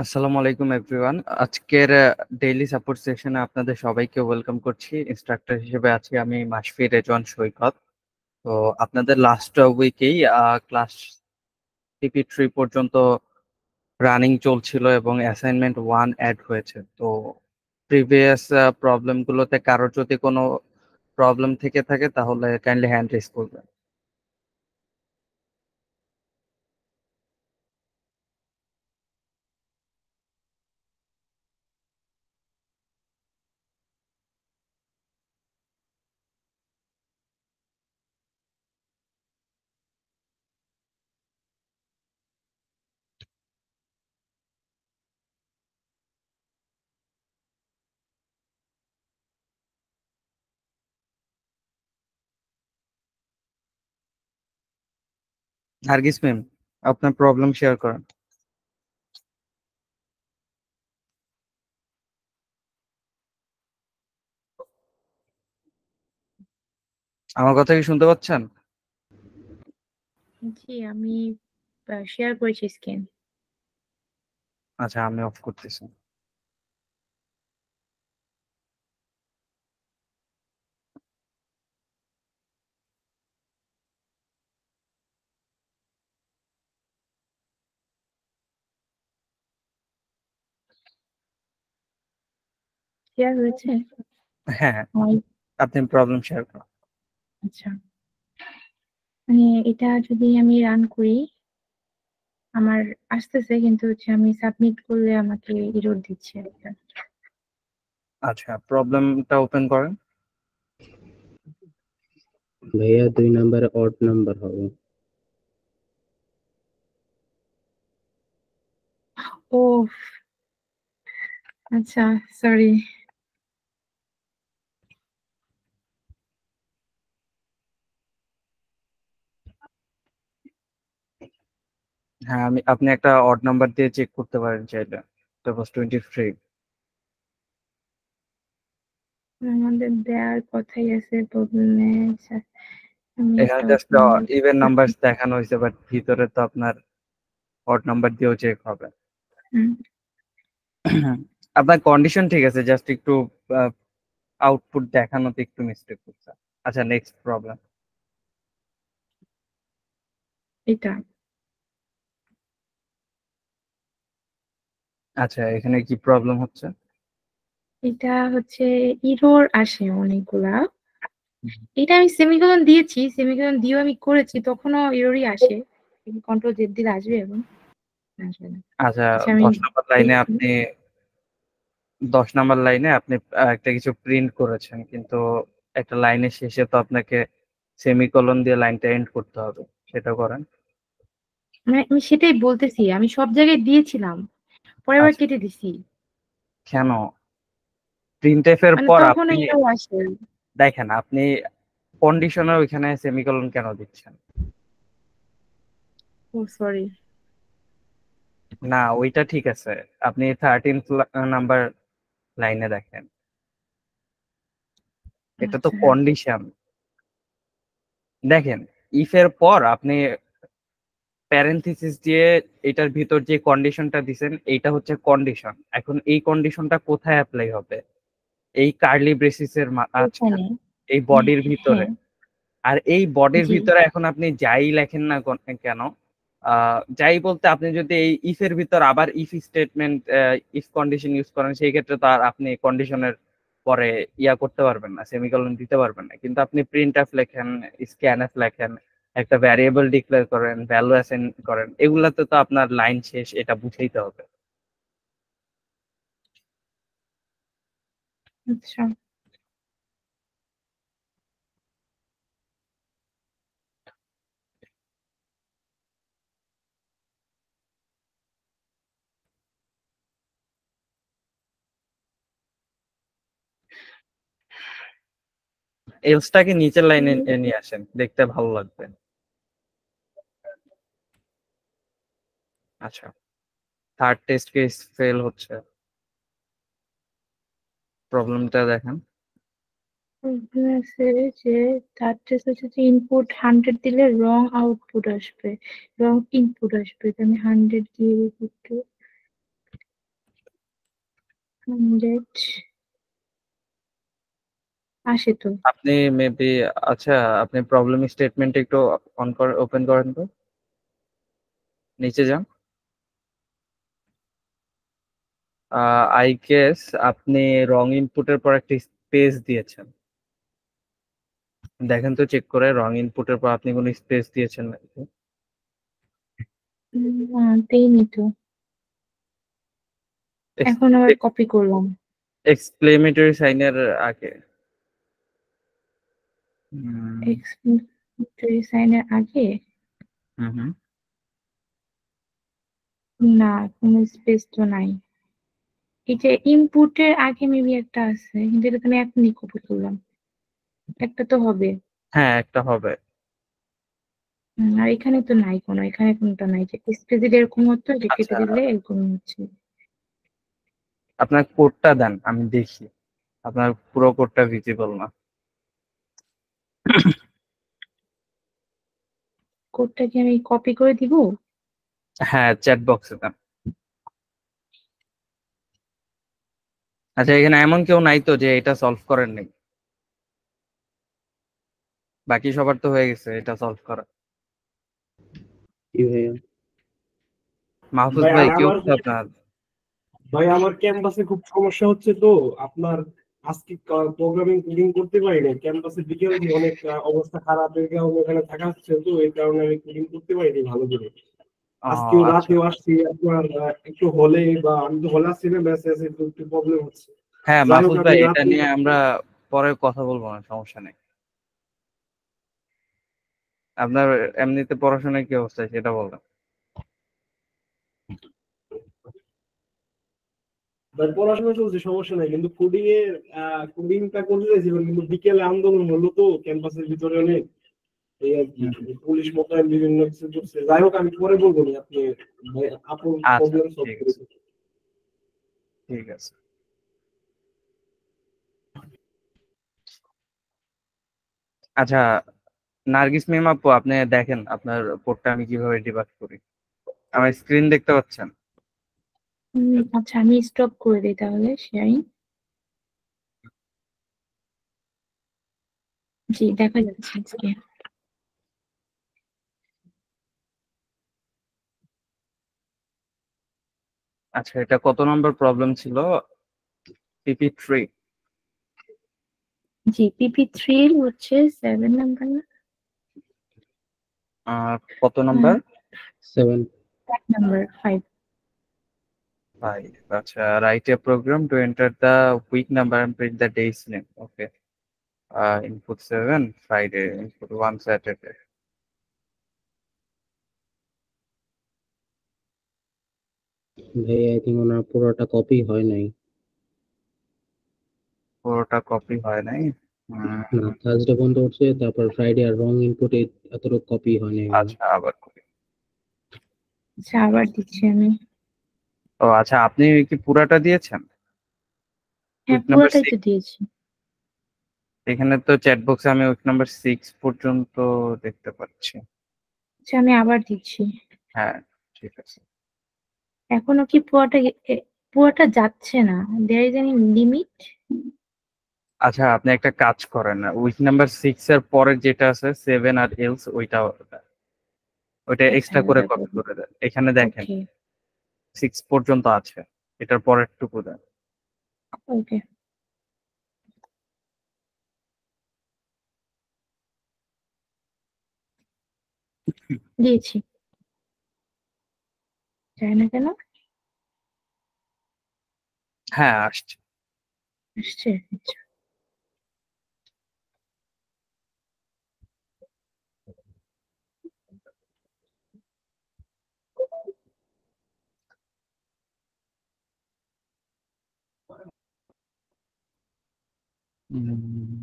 আসসালামু আলাইকুম এভরিওয়ান। আজকের ডেইলি সাপোর্ট সেশনে আপনাদের সবাইকে ওয়েলকাম করছি। ইনস্ট্রাক্টর হিসেবে আছি আমি মাশফি রেজওয়ান সৈকত। তো আপনাদের লাস্ট উইকেই ক্লাস টিপি 3 পর্যন্ত রানিং চলছিল এবং অ্যাসাইনমেন্ট 1 অ্যাড হয়েছে। তো প্রিভিয়াস প্রবলেমগুলোতে কারোর যদি কোনো প্রবলেম থেকে থাকে তাহলে কাইন্ডলি হ্যান্ড রেজ করবেন। নার্গিস ম্যাম, আপনার প্রবলেম শেয়ার করেন। আমার কথা কি শুনতে পাচ্ছেন? জি, আমি শেয়ার করেছি স্ক্রিন। আচ্ছা, আমি অফ করতেছি। শেয়ার হয়েছে? হ্যাঁ, হয়। আপনি প্রবলেম শেয়ার করেন। আচ্ছা, মানে এটা যদি আমি রান করি, আমার আসতেছে, কিন্তু আমি সাবমিট করলে আমাকে এরর দিচ্ছে একটা। আচ্ছা, প্রবলেমটা ওপেন করেন। ভাইয়া 2 নাম্বারে অড নাম্বার হবে। ও আচ্ছা, সরি। হ্যাঁ, আপনি একটা অড নাম্বার দিয়ে চেক করতে পারেন চাইলে। সাপোজ 23। আমাদের দেওয়ার কথাই আছে প্রবলেমে। আচ্ছা, আমি এখানে একটা জাস্ট নাম্বার ইভেন নাম্বার দেখানো হয়েছে, বাট ভিতরে তো আপনার অড নাম্বার দিয়েও চেক হবে। আপনার কন্ডিশন ঠিক আছে, জাস্ট একটু আউটপুট দেখানোতে একটু মিস্টেক করছে। আচ্ছা, নেক্সট প্রবলেম। এটা আচ্ছা, এখানে কি প্রবলেম হচ্ছে? এটা হচ্ছে এরর আসে অনেকগুলা। এটা আমি সেমিকোলন দিয়েছি, সেমিকোলন দিয়েও আমি করেছি, তখনও এররই আসে। কন্ট্রোল জেড দিলে আসবে এবং আসবে না। আচ্ছা, আচ্ছা, আমি 10 নম্বর লাইনে দেখি। আপনি 10 নম্বর লাইনে আপনি একটা কিছু প্রিন্ট করেছেন, কিন্তু একটা লাইনের শেষে তো আপনাকে সেমিকোলন দিয়ে লাইনটা এন্ড করতে হবে। সেটা করেন। মানে আমি সেটাই বলতেছি, আমি সব জায়গায় দিয়েছিলাম, পরে আবার আচ্ছা, কেটে দিছি। কেন? প্রিন্টএফ এর মানে পর তখন আপনি এটাও আসে। দেখেন, আপনি কন্ডিশনার ওইখানে সেমিকোলন কেন দিচ্ছেন? ও সরি। না, ওইটা ঠিক আছে। আপনি 13 নাম্বার লাইনে দেখেন, এটা তো আচ্ছা, কন্ডিশন। দেখেন, ইফ এর পর আপনি প্যারেনথিসিস দিয়ে এটার ভিতর যে কন্ডিশনটা দিছেন এইটা হচ্ছে কন্ডিশন। এখন এই কন্ডিশনটা কোথায় অ্যাপ্লাই হবে? এই কার্লি ব্রেসিসের এখানে। মাঝখানে, এই বডির ভিতরে। হ্যাঁ, আর এই বডির জি। ভিতরে এখন আপনি যাই লেখেন না কেন, যাই বলতে আপনি যদি এই ইফ এর ভিতর আবার if statement, if condition use করেন, সেই ক্ষেত্রে তো আর আপনি কন্ডিশনের পরে করতে পারবেন না, সেমিকোলন দিতে পারবেন না। কিন্তু আপনি প্রিন্ট এফ লেখেন, স্ক্যানএফ লেখেন, একটা ভ্যারিয়েবল ডিক্লেয়ার করেন, ভ্যালু অ্যাসাইন করেন, এগুলাতে তো আপনার লাইন শেষ, এটা বুঝেইতে হবে। আচ্ছা, এলসটাকে নিচের লাইনে নিয়ে আসেন, দেখতে ভালো লাগবে। আচ্ছা, থার্ড টেস্ট কেস ফেল হচ্ছে, প্রবলেমটা দেখেন। প্রবলেম আছে যে তার টেস্ট হচ্ছে যে ইনপুট 100 দিলে রং আউটপুট আসবে, রং ইনপুট আসবে। তো আমি 100 দিয়ে দিই একটু। 100 আসে তো। আপনি মেবি, আচ্ছা আপনি প্রবলেম স্টেটমেন্ট একটু ওপেন করেন তো, নিচে যান। আই গেস আপনি রং ইনপুটের পর একটা স্পেস দিয়েছেন। দেখেন তো চেক করে রং ইনপুটের পর আপনি কোনো স্পেস দিয়েছেন নাকি। না, দেইনি তো। এখন আবার কপি করলাম। এক্সক্লেমেটরি সাইনের আগে। এক্সক্লেমেটরি সাইনের আগে হুম। না, কোনো স্পেস তো নাই। এটা ইনপুটের আগে মেবি একটা আছে, কিন্তু এটা তো আমি এখনই কপি করলাম। একটা তো হবে। হ্যাঁ, একটা হবে। আর এখানে তো নাই কোনো, এখানে কোনটা নাই যে স্পেস দিলে এরকম হতো, যে কেটে আচ্ছা, দিলে এরকম হচ্ছে। আপনার কোডটা দেন আমি দেখি। আপনার পুরো কোডটা ভিজিবল না। কোডটা কি আমি কপি করে দিব? হ্যাঁ, চ্যাট বক্সে দেন। আচ্ছা, এখানে এমন কেউ নাই তো যে এটা সলভ করেন নাই? বাকি সবার তো হয়ে গেছে এটা সলভ করা। কি ভাইয়া? মাহফুজ ভাই ভাই, কি আমার অবস্থা আপনার? ভাই আমার ক্যাম্পাসে খুব সমস্যা হচ্ছে তো আপনার। আজকে প্রোগ্রামিং কোডিং করতে পারি না, ক্যাম্পাসে বিকেল দিয়ে অনেক অবস্থা খারাপের কারণে ওখানে থাকা হচ্ছে, তো এই কারণে আমি কোডিং করতে পারিনি ভালো করে। ও আজকেও আচ্ছা। রাতেও আসছি আপনার একটু হলে, বা আমি তো হলে আসছি না, মেসেজে একটু একটু প্রবলেম হচ্ছে। হ্যাঁ যাই হোক মাহফুজ আমি ভাই, এটা রাতে নিয়ে আমরা পরে কথা বলবো, না সমস্যা নেই। আপনার এমনিতে পড়াশোনার কি অবস্থা সেটা বলবেন। ভাই পড়াশোনা চলছে, সমস্যা নাই, কিন্তু কোডিং এর কোডিংটা করতে চাইছিলাম, কিন্তু বিকেলে আন্দোলন হলো তো ক্যাম্পাসের ভিতরে অনেক, এই আর কি। হুম, পুলিশ মোতায়েন বিভিন্ন কিছু করছে। যাই হোক আমি পরে বলবো না, আপনি ভাই আপনার আচ্ছা প্রবলেম সলভ ঠিক করে আছে, দিন। ঠিক আছে। আচ্ছা নার্গিস মিম আপু, আপনি দেখেন আপনার কোডটা আমি কিভাবে ডিবাগ করি। আমার স্ক্রিন দেখতে পাচ্ছেন? আচ্ছা, আমি স্টপ করে দিই তাহলে শেয়ারিং। জি, দেখা যাচ্ছে আজকে। আচ্ছা, এটা কত নম্বর প্রবলেম ছিল? PP3। জি, পিপি 3 হচ্ছে 7 নাম্বার না? কত নম্বর? 7. 5 নাম্বার, 5। ভাই, আচ্ছা, write a programme to enter the week number and print the day's name. Okay. Input 7 Friday, input 1 Saturday. ভাইয়া আই থিঙ্ক ওনার পুরোটা কপি হয় নাই। পুরোটা কপি হয় নাই। না, থার্সডে বন্ধ করছে, তারপর ফ্রাইডে আর রং ইনপুটে এতটুকু কপি হয় নাই ভাইয়া। আচ্ছা, আবার করি। আচ্ছা, আবার দিচ্ছি আমি। ও আচ্ছা, আপনি কি পুরাটা দিয়েছেন? হ্যাঁ, উইক নাম্বার পুরোটাই তো 6। দিয়েছি। এখানে তো চ্যাট বক্সে আমি উইক নাম্বার 6 পর্যন্ত দেখতে পাচ্ছি। আচ্ছা, আমি আবার দিচ্ছি। হ্যাঁ, ঠিক আছে। এখনো কি পুরোটা যাচ্ছে না? There is any limit? আচ্ছা, আপনি একটা কাজ করেন, উইক নাম্বার 6 এর পরে যেটা আছে 7 আর এলস, ওইটা আচ্ছা, এক্সট্রা করে ওটা কপি করবো। করে দেন। এখানে দেখেন ওকে, 6 পর্যন্ত আছে, এটার পরের টুকু দেন। ওকে, দিয়েছি। যায় না কেন? হ্যাঁ, আসছে। আসছে, আচ্ছা। উম,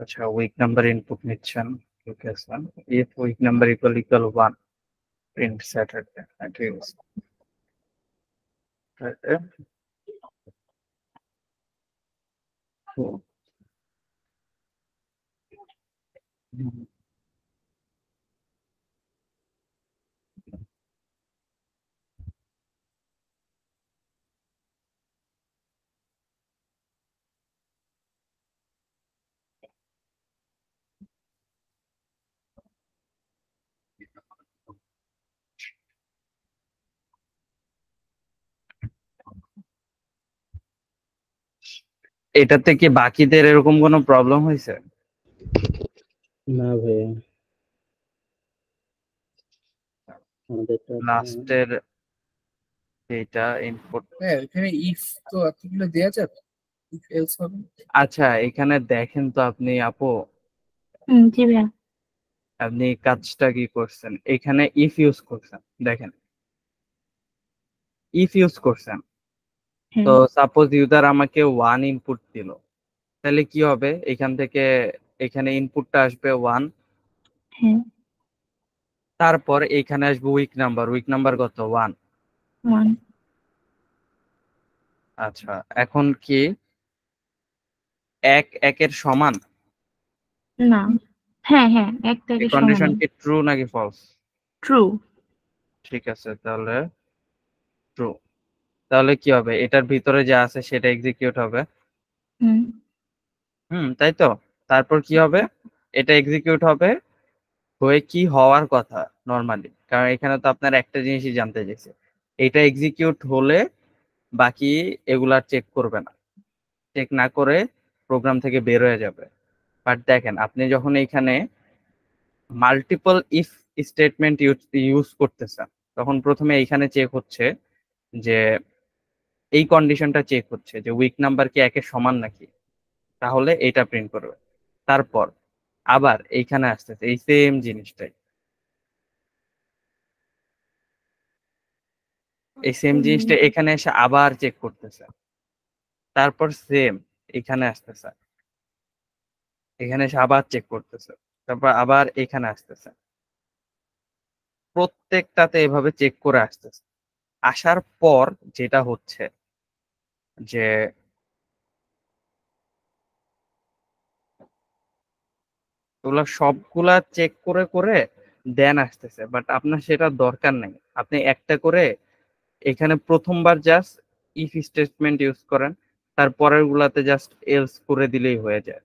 আচ্ছা, উইক নাম্বার ইনপুট নিচ্ছেন, ঠিক আছে। If week number equal 1, print Saturday. ঠিক আছে। এটাতে কি বাকিদের এরকম কোনো প্রবলেম হয়েছে? না ভাইয়া, আমাদেরটা লাস্টের এটা ইনপুট। হ্যাঁ, এখানে ইফ তো এতগুলো দেয়া যাবে, ইফ এলস হবে। আচ্ছা এখানে দেখেন তো আপনি আপু, জি ভাইয়া। আপনি কাজটা কি করছেন, এখানে ইফ ইউজ করছেন, দেখেন ইফ ইউজ করছেন। তো হ্যাঁ সাপোজ ইউজার আমাকে 1 ইনপুট দিল, তাহলে কি হবে, এখান থেকে এখানে ইনপুটটা আসবে 1, হ্যাঁ তারপর এখানে আসবে উইক নাম্বার, উইক নাম্বার কত 1। 1 আচ্ছা এখন কি 1 1 এর সমান? না, হ্যাঁ হ্যাঁ এক এই থেকে কন্ডিশন সমান। কি ট্রু নাকি ফলস? ট্রু। ঠিক আছে তাহলে ট্রু। তাহলে কি হবে, এটার ভিতরে যা আছে সেটা এক্সিকিউট হবে। হুম তাই তো। তারপর কি হবে, এটা এক্সিকিউট হবে, হয়ে কি হওয়ার কথা নরমালি, কারণ এখানে তো আপনার একটা জিনিসই জানতে চাইছে, এটা এক্সিকিউট হলে বাকি এগুলা চেক করবে না, চেক না করে প্রোগ্রাম থেকে বের হয়ে যাবে। বাট দেখেন আপনি যখন এখানে মাল্টিপল ইফ স্টেটমেন্ট ইউজ করতেছেন, তখন প্রথমে এইখানে চেক হচ্ছে যে এই কন্ডিশনটা চেক হচ্ছে যে উইক নাম্বার কি 1 এর সমান নাকি, তাহলে এটা প্রিন্ট করবে। তারপর আবার এইখানে আসতেছে এই সেম জিনিসটাই, এই সেম জিনিসটা এখানে এসে আবার চেক করতেছে। তারপর সেম এখানে আসতেছে, এখানে এসে আবার চেক করতেছে, তারপর আবার এখানে আসতেছে, প্রত্যেকটাতে এভাবে চেক করে আসতেছে। আসার পর যেটা হচ্ছে যে ওগুলা সবগুলা চেক করে করে দেন আসতেছে, বাট আপনার সেটা দরকার নেই। আপনি একটা করে এখানে প্রথমবার জাস্ট ইফ স্টেটমেন্ট ইউজ করেন, তারপরের গুলাতে জাস্ট এলস করে দিলেই হয়ে যায়।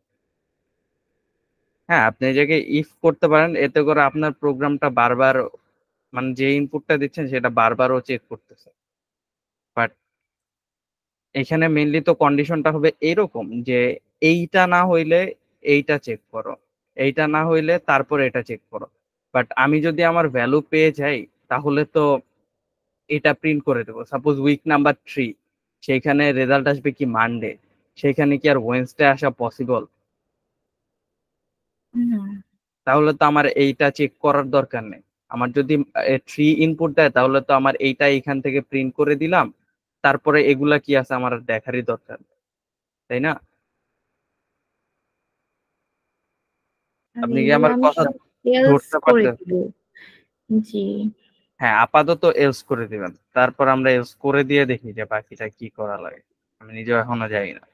হ্যাঁ আপনি এই জায়গায় ইফ করতে পারেন, এতে করে আপনার প্রোগ্রামটা বারবার, মানে যে ইনপুটটা দিচ্ছেন সেটা বারবারও চেক করতেছে। বাট এখানে মেইনলি তো কন্ডিশনটা হবে এরকম যে এইটা না হইলে এইটা চেক করো, এইটা না হইলে তারপর এটা চেক করো। বাট আমি যদি আমার ভ্যালু পেয়ে যাই, তাহলে তো এটা প্রিন্ট করে দেবো। সাপোজ উইক নাম্বার 3, সেইখানে রেজাল্ট আসবে কি মানডে, সেখানে কি আর ওয়েন্সডে আসা পসিবল? তাহলে তো আমার এইটা চেক করার দরকার নেই। আমার যদি 3 ইনপুট দেয়, তাহলে তো আমার এইটা এখান থেকে প্রিন্ট করে দিলাম, তারপরে এগুলা কি আছে আমার আর দেখারই দরকার নেই, তাই না? আপনি কি এগুলো আমার আমি কথা সব এলস ধরতে করে পারতেন? দিব। জি। হ্যাঁ আপাতত এলস করে দিবেন, তারপর আমরা এলস করে দিয়ে দেখি যে বাকিটা কি করা লাগে। আমি নিজেও এখনো জানি না।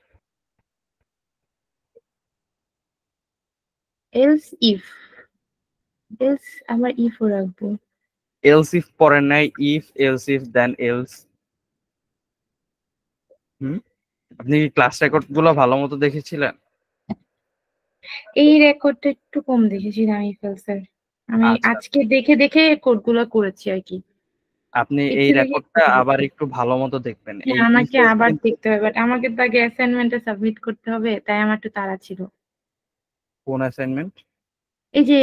এলস ইফ, এলস আবার ইফও রাখবো। এলস ইফ পড়েন নাই, if else if then else. হুম, আপনি কি ক্লাস রেকর্ড গুলো ভালো মতো দেখেছিলেন? এই রেকর্ডটা একটু কম দেখেছিলাম ইফেলসের। আমি আচ্ছা আজকে দেখে দেখে কোডগুলো করেছি আর কি। আপনি এই একটু দেখে রেকর্ডটা একটু আবার করেছি। একটু ভালো মতো দেখবেন। হ্যাঁ এই ইফ আমাকে এলস আবার কিন্তু দেখতে হবে, বাট আমাকে তো আগে অ্যাসাইনমেন্টটা সাবমিট করতে হবে, তাই আমার একটু তাড়া ছিল। কোন অ্যাসাইনমেন্ট? এই যে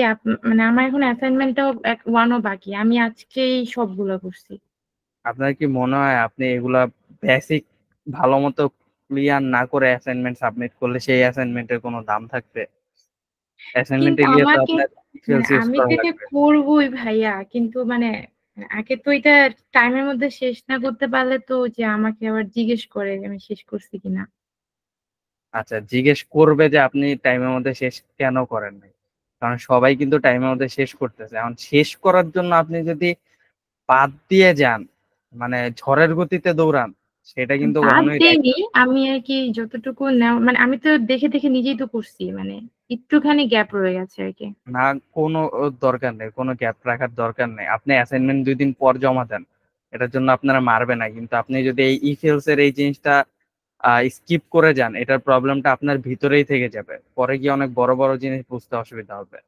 মানে আমার এখন অ্যাসাইনমেন্টটাও ওয়ানও বাকি, আমি আজকেই সবগুলো করছি। আপনার কি মনে হয় আপনি এগুলা বেসিক ভালো মতো ক্লিয়ার না করে অ্যাসাইনমেন্ট সাবমিট করলে সেই অ্যাসাইনমেন্টের কোনো দাম থাকবে? অ্যাসাইনমেন্টে কিন্তু গিয়ে তো আমাকে আপনার মানে ডিটেলস ইউজ আমি করা তো এটা লাগবে। করবোই ভাইয়া, কিন্তু মানে আগে তো এটা টাইমের মধ্যে শেষ না করতে পারলে তো যে আমাকে আবার জিজ্ঞেস করে যে আমি শেষ করছি কিনা। আচ্ছা জিজ্ঞেস করবে যে আপনি টাইমের মধ্যে শেষ কেন করেন নাই, কারণ সবাই কিন্তু টাইমের মধ্যে শেষ করতেছে। এখন শেষ করার জন্য আপনি যদি বাদ দিয়ে যান, মানে ঝড়ের গতিতে দৌড়ান, সেটা কিন্তু বাদ কখনোই রাইট দেয়নি, না। আমি আর কি যতটুকু নেওয়া, মানে আমি তো দেখে দেখে নিজেই তো করছি, মানে একটুখানি গ্যাপ রয়ে গেছে আর কি। না, কোনো দরকার নেই, কোনো গ্যাপ রাখার দরকার নেই। আপনি অ্যাসাইনমেন্ট 2 দিন পর জমা দেন, এটার জন্য আপনারা মারবে না। কিন্তু আপনি যদি এই ইফেলস এর এই জিনিসটা স্কিপ করে যান, এটার প্রবলেমটা আপনার ভিতরেই থেকে যাবে, পরে গিয়ে অনেক বড় বড় জিনিস বুঝতে অসুবিধা হবে।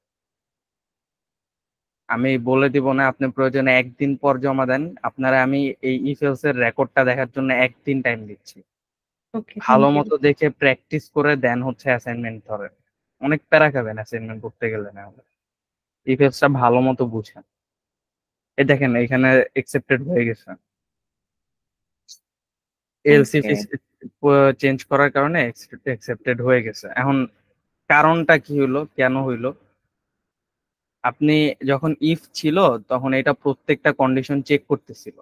আমি বলে দিব না, আপনি প্রয়োজনে 1 দিন পর জমা দেন। আপনারা আমি এই ইফেলস এর রেকর্ডটা দেখার জন্য 1 দিন টাইম দিচ্ছি। ওকে, ভালো থ্যাংক ইউ। মতো দেখে প্র্যাকটিস করে দেন হচ্ছে অ্যাসাইনমেন্ট ধরেন। অনেক প্যারা খাবেন অ্যাসাইনমেন্ট করতে গেলে না হলে। ইফেলসটা ভালো মতো বুঝেন। এই দেখেন এখানে একসেপ্টেড হয়ে গেছে, এলসি ওকে। চেঞ্জ করার কারণে একসেপ্টেড হয়ে গেছে। এখন কারণটা কি হলো, কেন হইলো? আপনি যখন ইফ ছিল তখন এটা প্রত্যেকটা কন্ডিশন চেক করতেছিল।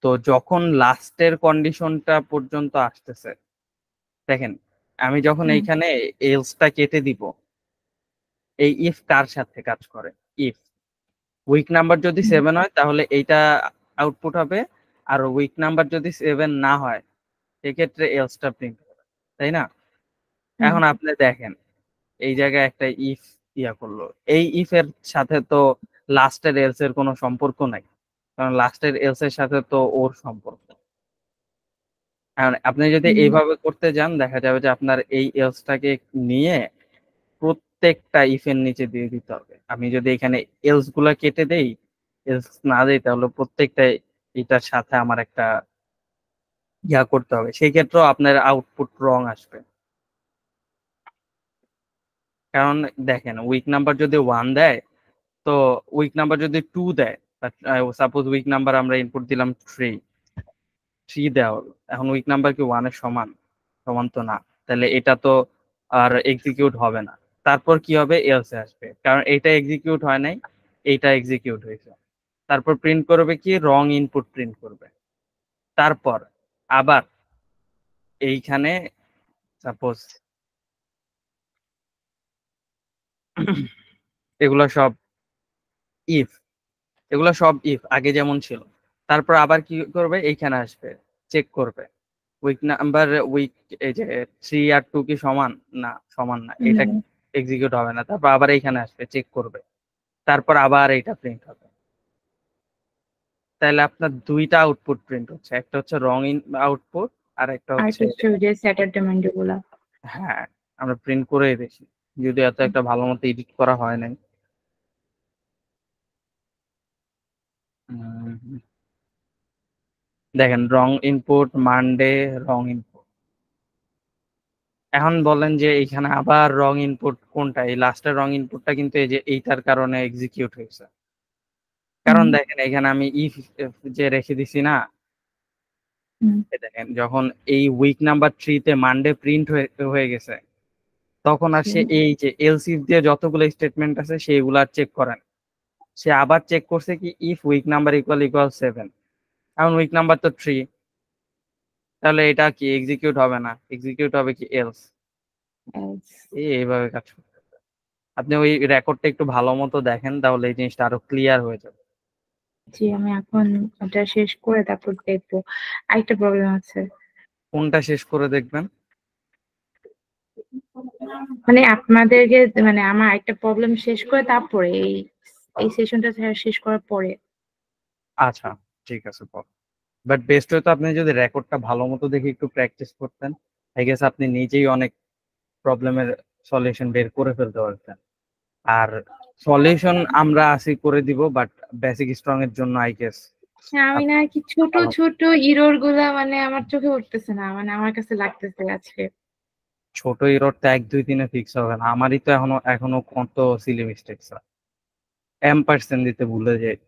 তো যখন লাস্টের কন্ডিশনটা পর্যন্ত আসতেছে, দেখেন আমি যখন এইখানে এলসটা কেটে দিব, এই ইফ কার সাথে কাজ করে? ইফ উইক নাম্বার যদি 7 হয় তাহলে এইটা আউটপুট হবে, আর উইক নাম্বার যদি 7 না হয় সেক্ষেত্রে এলসটা প্রিন্ট হবে, তাই না? এখন আপনি দেখেন এই জায়গায় একটা ইফ করলো, এই ইফ এর সাথে তো লাস্টের এলস এর কোনো সম্পর্ক নাই, কারণ লাস্টের এলস এর সাথে তো ওর সম্পর্ক। এখন আপনি যদি এইভাবে করতে যান, দেখা যাবে যে আপনার এই এলসটাকে নিয়ে প্রত্যেকটা ইফের নিচে দিয়ে দিতে হবে। আমি যদি এখানে এলস গুলা কেটে দেই, এলস না দেই, তাহলে প্রত্যেকটা এটার সাথে আমার একটা করতে হবে, সেই ক্ষেত্রেও আপনার আউটপুট রং আসবে। কারণ দেখেন উইক নাম্বার যদি 1 দেয়, তো উইক নাম্বার যদি 2 দেয়, সাপোজ উইক নাম্বার আমরা ইনপুট দিলাম 3 দেওয়া হলো, এখন উইক নাম্বার কি 1 এর সমান? সমান তো না, তাহলে এটা তো আর এক্সিকিউট হবে না। তারপর কি হবে? এলসে আসবে, কারণ এটা এক্সিকিউট হয় নাই, এইটা এক্সিকিউট হয়েছে। তারপর প্রিন্ট করবে কি? রং ইনপুট প্রিন্ট করবে। তারপর আবার এইখানে সাপোজ এগুলো সব ইফ, এগুলো সব ইফ আগে যেমন ছিল। তারপর আবার কি করবে? এইখানে আসবে, চেক করবে উইক নাম্বার উইক, এই যে 3 আর 2 কি সমান? না, সমান না, এটা এক্সিকিউট হবে না। তারপর আবার এইখানে আসবে, চেক করবে, তারপর আবার এইটা প্রিন্ট হবে। তাহলে আপনার 2টা আউটপুট প্রিন্ট হচ্ছে, একটা হচ্ছে রং ইন আউটপুট, আর একটা আর হচ্ছে কিছু যে স্যাটারডে মানডে গুলা। হ্যাঁ, আমরা প্রিন্ট করেই দেখি, যদি এত একটা ভালো মতো এডিট করা হয় নাই। দেখেন রং ইনপুট মানডে, রং ইনপুট। এখন বলেন যে এখানে আবার রং ইনপুট কোনটা? এই লাস্টের রং ইনপুটটা কিন্তু এই যে এইটার কারণে এক্সিকিউট হয়েছে। কারণ দেখেন এখানে আমি ইফ যে রেখে দিছি না, দেখেন যখন এই উইক নাম্বার 3 তে মানডে প্রিন্ট হয়ে গেছে, তখন আর সে এই যে এলস ইফ দিয়ে যতগুলো স্টেটমেন্ট আছে সেইগুলা চেক করেন। সে আবার চেক করছে কি? ইফ উইক নাম্বার ইকুয়াল 7, এখন উইক নাম্বার তো 3, তাহলে এটা কি এক্সিকিউট হবে না, এক্সিকিউট হবে কি? এলস। এইভাবে কাজ করতে হবে। আপনি ওই রেকর্ডটা একটু ভালো মতো দেখেন, তাহলে এই জিনিসটা আরো ক্লিয়ার হয়ে যাবে। জি, আমি এখন এটা শেষ করে তারপর দেখবো। আরেকটা প্রবলেম আছে। কোনটা শেষ করে দেখবেন? মানে আপনাদেরকে, মানে আমার একটা প্রবলেম শেষ করে তারপরে এই সেশনটা শেষ করার পরে। আচ্ছা, ঠিক আছে, বল। বাট বেস্ট হতো আপনি যদি রেকর্ডটা ভালো মতো দেখে একটু প্র্যাকটিস করতেন, আই গেস আপনি নিজেই অনেক প্রবলেমের সলিউশন বের করে ফেলতে পারতেন। আর সলিউশন আমরা আসি করে দিব, বাট বেসিক স্ট্রং এর জন্য আই গেস আমি না কি ছোট ছোট ইরর গুলা মানে আমার চোখে উঠতেছে না, মানে আমার কাছে লাগতেছে আজকে। ছোট এররটা 1-2 দিনে ফিক্স হবে না। আমারই তো এখনো কত সিলি মিস্টেকস, এম% দিতে ভুলে যাই।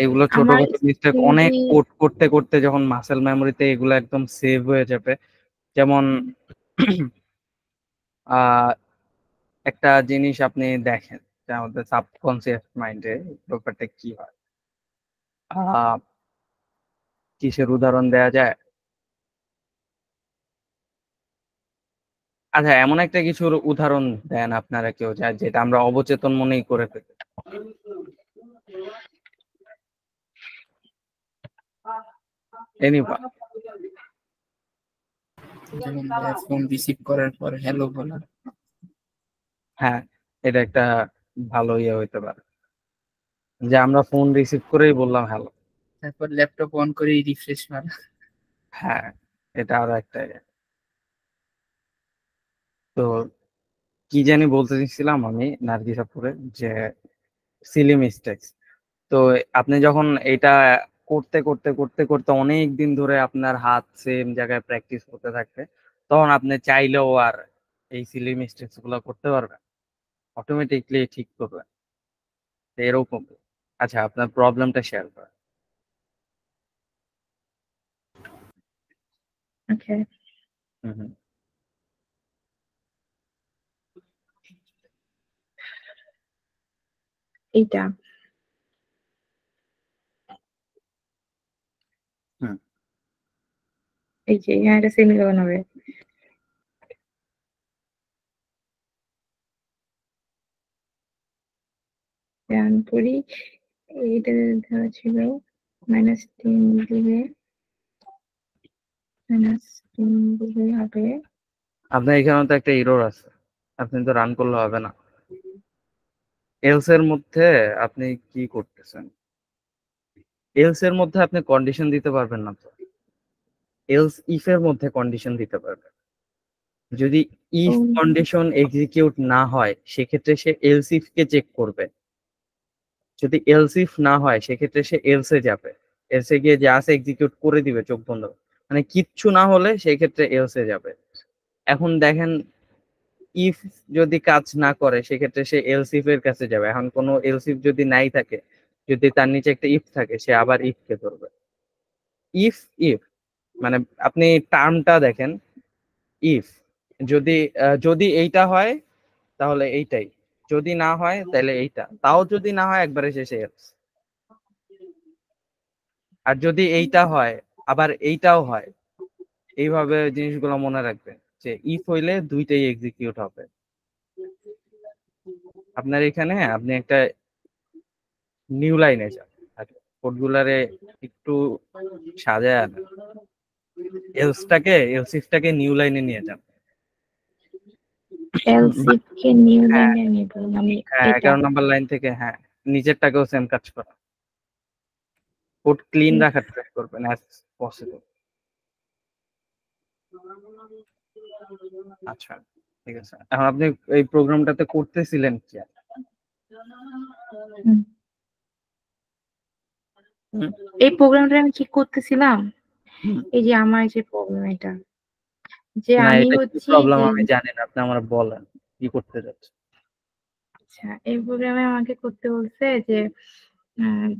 এগুলো আমার ছোটখাটো মিস্টেক অনেক কোড করতে করতে যখন মাসেল মেমোরিতে এগুলো একদম সেভ হয়ে যাবে। যেমন একটা জিনিস আপনি দেখেন যে আমাদের সাবকনসিয়াস মাইন্ডে ব্যাপারটা কি হয়। আহ কিসের উদাহরণ দেয়া যায়? আচ্ছা, এমন একটা কিছুর উদাহরণ দেন আপনারা কেউ, যেটা আমরা অবচেতন মনেই করে ফেলি। এনিবা যেমন ফোন রিসিভ করার পর হ্যালো বলা। হ্যাঁ, এটা একটা ভালো ইয়ে হইতে পারে যে আমরা ফোন রিসিভ করেই বললাম হ্যালো। তারপর ল্যাপটপ অন করে রিফ্রেশ মারা। হ্যাঁ, এটা আরো একটা ইয়ে। তো কি জানি বলতে চাইছিলাম আমি নার্গিসাপুরে, যে সিলি মিস্টেক্স। তো আপনি যখন এটা করতে করতে করতে করতে অনেক দিন ধরে আপনার হাত সেম জায়গায় প্র্যাকটিস করতে থাকবে, তখন আপনি চাইলেও আর এই সিলি মিস্টেক্স গুলো করতে পারবেন, অটোমেটিকলি ঠিক করবেন। তো এরকম। আচ্ছা, আপনার প্রবলেমটা শেয়ার করেন। ওকে, হুম হুম। এইটা হুম। এই যে এখানে একটা সেমিকোলন হবে। রান করি, এইটা দেওয়া ছিল -3 দিলে -3 দিলে হবে। আপনার এখানে তো একটা এরর আছে, আপনি তো রান করলে হবে না। এলস এর মধ্যে আপনি কি করতেছেন? এলস এর মধ্যে আপনি কন্ডিশন দিতে পারবেন না তো। এলস ইফ এর মধ্যে কন্ডিশন দিতে পারবেন। যদি ও ইফ কন্ডিশন এক্সিকিউট না হয় সেক্ষেত্রে সে এলস ইফ কে চেক করবে। যদি এলস ইফ না হয় সেক্ষেত্রে সে এলসে যাবে, এলসে গিয়ে যা আছে এক্সিকিউট করে দিবে চোখ বন্ধ করে। মানে কিচ্ছু না হলে সেই ক্ষেত্রে এলসে যাবে। এখন দেখেন, ইফ যদি কাজ না করে সেক্ষেত্রে সে এলস ইফ এর কাছে যাবে। এখন কোনো এলস ইফ যদি নাই থাকে, যদি তার নিচে একটা ইফ থাকে, সে আবার ইফ কে ধরবে। ইফ ইফ মানে আপনি টার্মটা দেখেন, ইফ যদি যদি এইটা হয় তাহলে এইটাই, যদি না হয় তাহলে এইটা, তাও যদি না হয় একবারে শেষে এলস। আর যদি এইটা হয় আবার এইটাও হয়, এইভাবে জিনিসগুলো মনে রাখবেন যে ইফ হইলে দুইটাই এক্সিকিউট হবে। আপনার এখানে আপনি একটা নিউ লাইনে যান, কোডগুলারে একটু সাজায় আনেন, এলসিফটাকে নিউ লাইনে নিয়ে যান। এলসিফ কে নিউ হ্যাঁ লাইনে নিব মানে হ্যাঁ, এটা 11 নম্বর লাইন থেকে, হ্যাঁ, নিচেরটাকেও সেম কাজ করা। কোড ক্লিন রাখার ট্রাই করবেন অ্যাজ পসিবল। আচ্ছা, ঠিক আছে। এখন আপনি এই প্রোগ্রামটাতে করতেছিলেন কি? হুম। হুম, এই প্রোগ্রামটা আমি কি করতেছিলাম, হুম। এই যে আমার যে প্রবলেম এটা, যে না, আমি এটা কি হচ্ছি প্রবলেম যে আমি জানি না, আপনি আমার বলেন কি করতে যাচ্ছে। আচ্ছা, এই প্রোগ্রামে আমাকে করতে বলছে যে উম,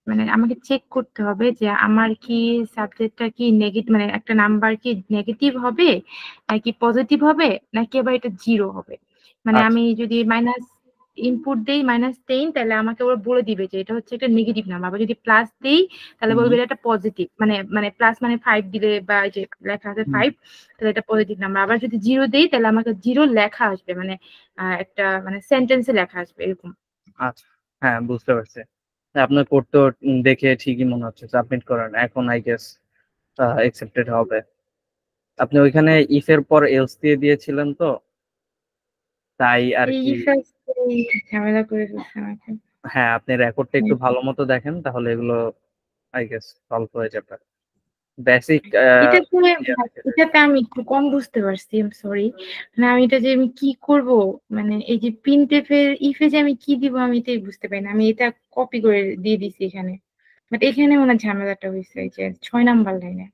মানে আমাকে চেক করতে হবে যে আমার কি সাবজেক্টটা কি নেগেটিভ, মানে একটা নাম্বার কি নেগেটিভ হবে নাকি পজিটিভ হবে নাকি আবার এটা জিরো হবে। মানে আচ্ছা। আমি যদি মাইনাস ইনপুট দেই -10, তাহলে আমাকে ওরা বলে দিবে যে এটা হচ্ছে একটা নেগেটিভ নাম্বার। আবার যদি প্লাস দেই তাহলে হুম, বলবে এটা একটা পজিটিভ, মানে মানে প্লাস মানে 5 দিলে বা এই যে লেখা আছে হুম। 5, তাহলে এটা পজিটিভ নাম্বার। আবার যদি জিরো দেই তাহলে আমাকে জিরো লেখা আসবে, মানে একটা মানে সেন্টেন্সে লেখা আসবে এরকম। আচ্ছা, হ্যাঁ, বুঝতে পারছি। আপনার কোড তো দেখে ঠিকই মনে হচ্ছে, সাবমিট করেন এখন, আই গেস অ্যাকসেপ্টেড হবে। আপনি ওইখানে ইফ এর পর এলস দিয়ে দিয়েছিলেন তো, তাই আর এই কি। ফার্স্ট ঝামেলা করে ফেলছে আমাকে। হ্যাঁ, আপনি রেকর্ডটা একটু ভালো মতো দেখেন, তাহলে এগুলো আই গেস সলভ হয়ে যাবে। বেসিক এটাতে এটাতে আমি একটু কম বুঝতে পারছি, আই এম সরি। মানে আমি এটা যে আমি কি করব, মানে এই যে প্রিন্টএফ এর ইফে যে আমি কি দিব আমি এটাই বুঝতে পারি না। আমি এটা কপি করে দিয়ে দিছি এখানে, বাট এখানে মনে হয় ঝামেলাটা হয়েছে এই যে 6 নাম্বার লাইনে।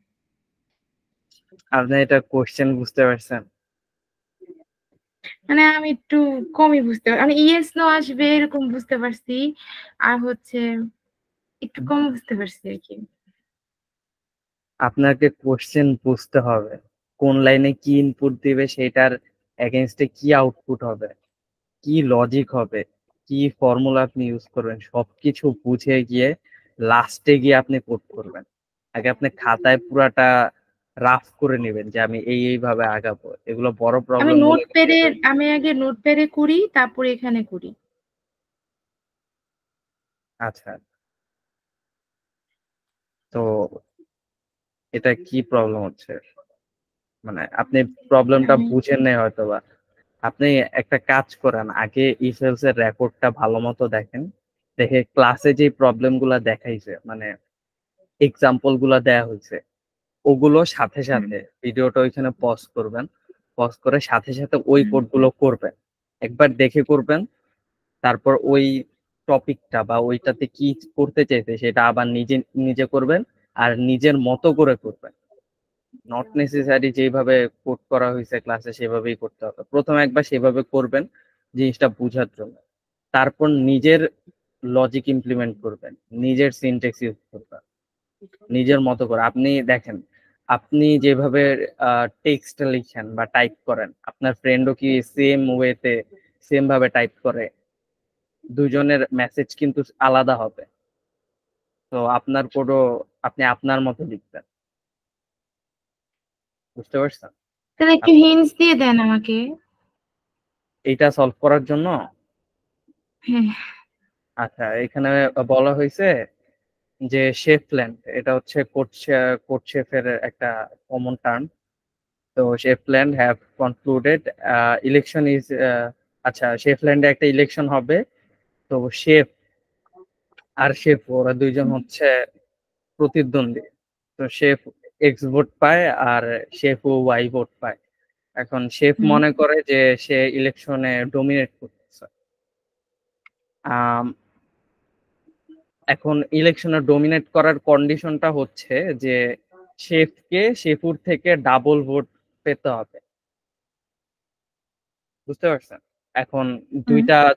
আপনি এটা কোশ্চেন বুঝতে পারছেন? মানে আমি একটু কমই বুঝতে পারি, মানে ইয়েস নো আসবে এরকম বুঝতে পারছি, আর হচ্ছে একটু কম বুঝতে পারছি আর কি। আপনাকে কোশ্চেন বুঝতে হবে, কোন লাইনে কি ইনপুট দিবে, সেটার এগেইনস্টে কি আউটপুট হবে, কি লজিক হবে, কি ফর্মুলা আপনি ইউজ করবেন, সবকিছু বুঝে গিয়ে লাস্টে গিয়ে আপনি কোড করবেন। আগে আপনি খাতায় পুরাটা রাফ করে নেবেন যে আমি এইভাবে আগাবো। এগুলো বড় আমি প্রবলেম হলে কিন্তু নোটপ্যাডে, এটা। আমি আগে নোটপ্যাডে করি তারপরে এখানে করি। আচ্ছা, তো এটা কি প্রবলেম হচ্ছে? মানে আপনি প্রবলেমটা বুঝেন নাই হয়তোবা। আপনি একটা কাজ করেন, আগে ইসেলস এর রেকর্ডটা ভালো মতো দেখেন, দেখে ক্লাসে যে প্রবলেম গুলা দেখাইছে মানে এক্সাম্পল গুলা দেয়া হয়েছে ওগুলো সাথে সাথে ভিডিওটা ওইখানে পজ করবেন, পজ করে সাথে সাথে ওই কোডগুলো করবেন, একবার দেখে করবেন। তারপর ওই টপিকটা বা ওইটাতে কি করতে চাইছে সেটা আবার নিজে নিজে করবেন, আর নিজের মতো করে করবেন। নট নেসেসারি যেভাবে কোড করা হয়েছে ক্লাসে সেভাবেই করতে হবে, প্রথমে একবার সেভাবে করবেন জিনিসটা বোঝার জন্য। তারপর নিজের লজিক ইমপ্লিমেন্ট করবেন, নিজের সিনট্যাক্স ইউজ করবেন নিজের মতো করে। আপনি দেখেন, আপনি যেভাবে টেক্সট লিখেন বা টাইপ করেন, আপনার ফ্রেন্ডও কি সেম ওয়েতে সেম ভাবে টাইপ করে? দুজনের মেসেজ কিন্তু আলাদা হবে। তো আপনার কোডও আপনি আপনার মতো লিখবেন, বুঝতে পারছেন? তাহলে একটু হিন্টস দিয়ে দেন আমাকে। এইটা সলভ করার জন্য হ্যাঁ। আচ্ছা, এখানে বলা হয়েছে যে শেফল্যান্ড, এটা হচ্ছে কোড শেফের একটা কমন টার্ম। তো শেফল্যান্ড হ্যাভ কনক্লুডেড ইলেকশন ইজ, আচ্ছা শেফল্যান্ডে একটা ইলেকশন হবে। তো শেফ আর শেফ ওরা দুইজন হচ্ছে প্রতিদ্বন্দ্বী। তো শেফ এক্স ভোট পায় আর শেফ ও ওয়াই ভোট পায়। এখন শেফ মনে করে যে সে ইলেকশনে ডোমিনেট করতেছে। এখন ইলেকশনে ডোমিনেট করার কন্ডিশনটা হচ্ছে যে শেফকে শেফুর থেকে ডাবল ভোট পেতে হবে, বুঝতে পারছেন? এখন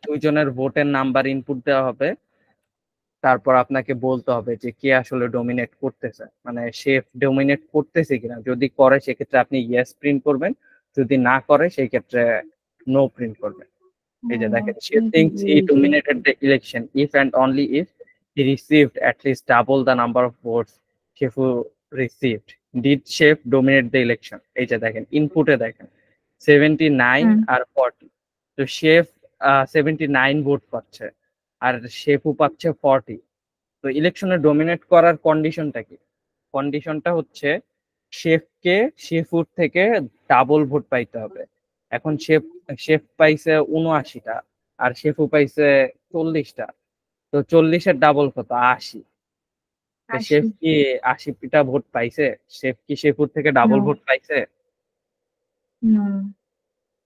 দুইজনের ভোটের নাম্বার ইনপুট দেওয়া হবে, তারপর আপনাকে বলতে হবে যে কে আসলে ডোমিনেট করতেছে, মানে শেফ ডোমিনেট করতেছে কিনা। যদি করে সেক্ষেত্রে আপনি ইয়েস প্রিন্ট করবেন, যদি না করে সেই ক্ষেত্রে নো প্রিন্ট করবেন। এই যে দেখেন, she thinks he dominated the election if and only if he received at least double the number of votes Shefu received. Did Shef dominate the election? এই যে দেখেন ইনপুটে দেখেন 79 আর 40। তো শেফ 79 ভোট পাচ্ছে আর শেফু পাচ্ছে 40। তো ইলেকশনে ডোমিনেট করার কন্ডিশনটা কি? কন্ডিশনটা হচ্ছে শেফকে শেফুর থেকে ডাবল ভোট পাইতে হবে। এখন শেফ শেফ পাইছে 79টা আর শেফু পাইছে 40টা। তো 40-এর ডাবল কত? 80। তো শেফ কি 80টা ভোট পাইছে? শেফ কি শেফুর থেকে ডাবল ভোট পাইছে?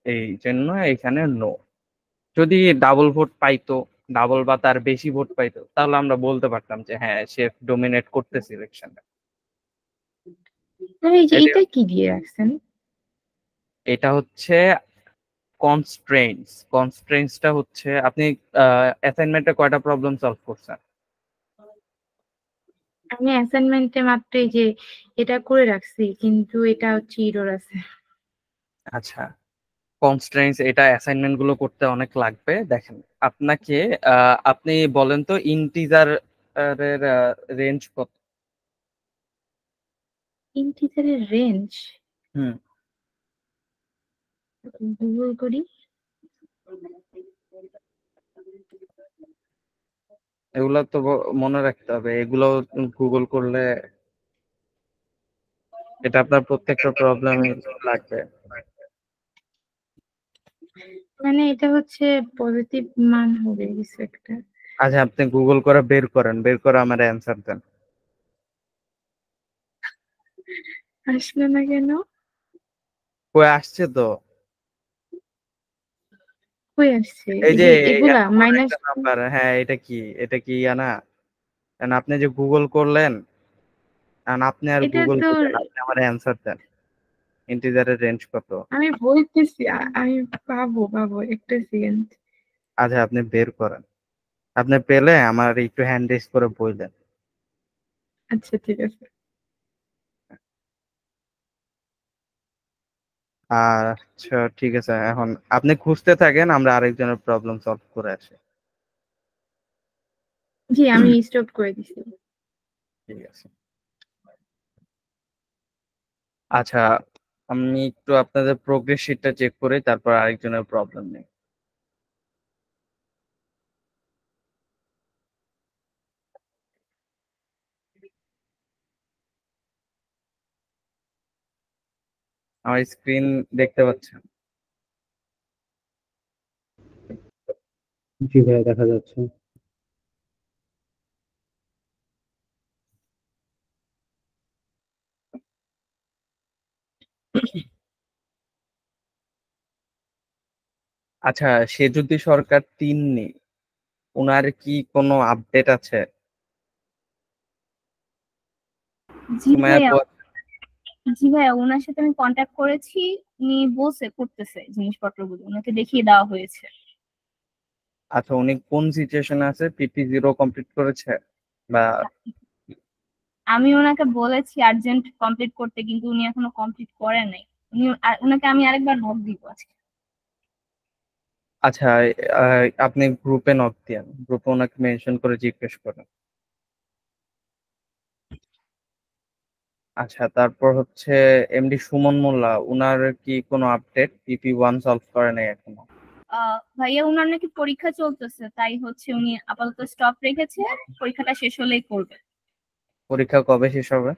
এই জন্য এখানে নো। যদি ডাবল ভোট পাইতো, ডাবল বা তার বেশি ভোট পাইতো, তাহলে আমরা বলতে পারতাম যে হ্যাঁ শেফ ডোমিনেট করতেছে ইলেকশনে। এটা কি দিয়ে রাখছেন? এটা হচ্ছে কনস্ট্রেইনটস। কনস্ট্রেইনটসটা হচ্ছে আপনি অ্যাসাইনমেন্টে কয়টা প্রবলেম সলভ করছেন? আমি অ্যাসাইনমেন্টে মাত্র এই যে এটা করে রাখছি, কিন্তু এটা হচ্ছে এরর আছে। আচ্ছা, কনস্ট্রেইনটস এটা অ্যাসাইনমেন্ট গুলো করতে অনেক লাগবে। দেখেন আপনাকে আপনি বলেন তো ইন্টিজার এর রেঞ্জ কত? ইন্টিজারের রেঞ্জ হুম, গুগল করি। এগুলো তো মনে রাখতে হবে, এগুলো গুগল করলে এটা আপনার প্রত্যেকটা প্রবলেম লাগবে। মানে এটা হচ্ছে পজিটিভ মান হবে কিছু একটা। আচ্ছা, আপনি গুগল করে বের করেন, বের করে আমার অ্যান্সার দেন। আসলো না কেন? কই আসছে তো, কই আসছে? এই এই যে যে এগুলা এত বড় মাইনাস। একটা নাম্বার। হ্যাঁ, এটা কি না? কারণ আপনি যে গুগল করলেন, কারণ আপনি আর এটা গুগল তো করলেন, আপনি আমার অ্যান্সার দেন। ইন্টিজারের রেঞ্জ কত? আমি বলতেছি, আমি পাবো একটা সেকেন্ড। আচ্ছা, আপনি বের করেন, আপনি পেলে আমার একটু হ্যান্ড রেজ করে বললেন। আচ্ছা ঠিক আছে। আচ্ছা ঠিক আছে, এখন আপনি খুঁজতে থাকেন, আমরা আরেকজনের প্রবলেম সলভ করে আসি। জি আমি স্টপ করে দিছি। ঠিক আছে। আচ্ছা, আমি একটু আপনাদের প্রোগ্রেস শিটটা চেক করি, তারপর আরেকজনের প্রবলেম নেই। আমার স্ক্রিন দেখতে পাচ্ছেন? জি ভাইয়া, দেখা যাচ্ছে। আচ্ছা, সে যদি সরকার 3 নেই, ওনার কি কোনো আপডেট আছে? জি সুমাইয়া ভাইয়া, আপু জি ভাইয়া, ওনার সাথে আমি কন্ট্যাক্ট করেছি। উনি বলছে করতেছে জিনিসপত্রগুলো, ওনাকে দেখিয়ে দেওয়া হয়েছে। আচ্ছা, উনি কোন সিচুয়েশনে আছে? PP0 কমপ্লিট করেছে বা? আমি ওনাকে বলেছি আর্জেন্ট কমপ্লিট করতে, কিন্তু উনি এখনো কমপ্লিট করেন নাই। ওনাকে আমি আরেকবার নক দিব আজকে। আচ্ছা, আপনি গ্রুপে নক দিয়েন, গ্রুপে ওনাকে মেনশন করে জিজ্ঞেস করেন। আচ্ছা, তারপর হচ্ছে এমডি সুমন মোল্লা, উনার কি কোনো আপডেট? PP1 সলভ করে নাই এখনো? ভাইয়া, ওনার নাকি পরীক্ষা চলতেছে, তাই হচ্ছে উনি আপাতত স্টপ রেখেছে, পরীক্ষাটা শেষ হলেই করবে। পরীক্ষা কবে শেষ হবে?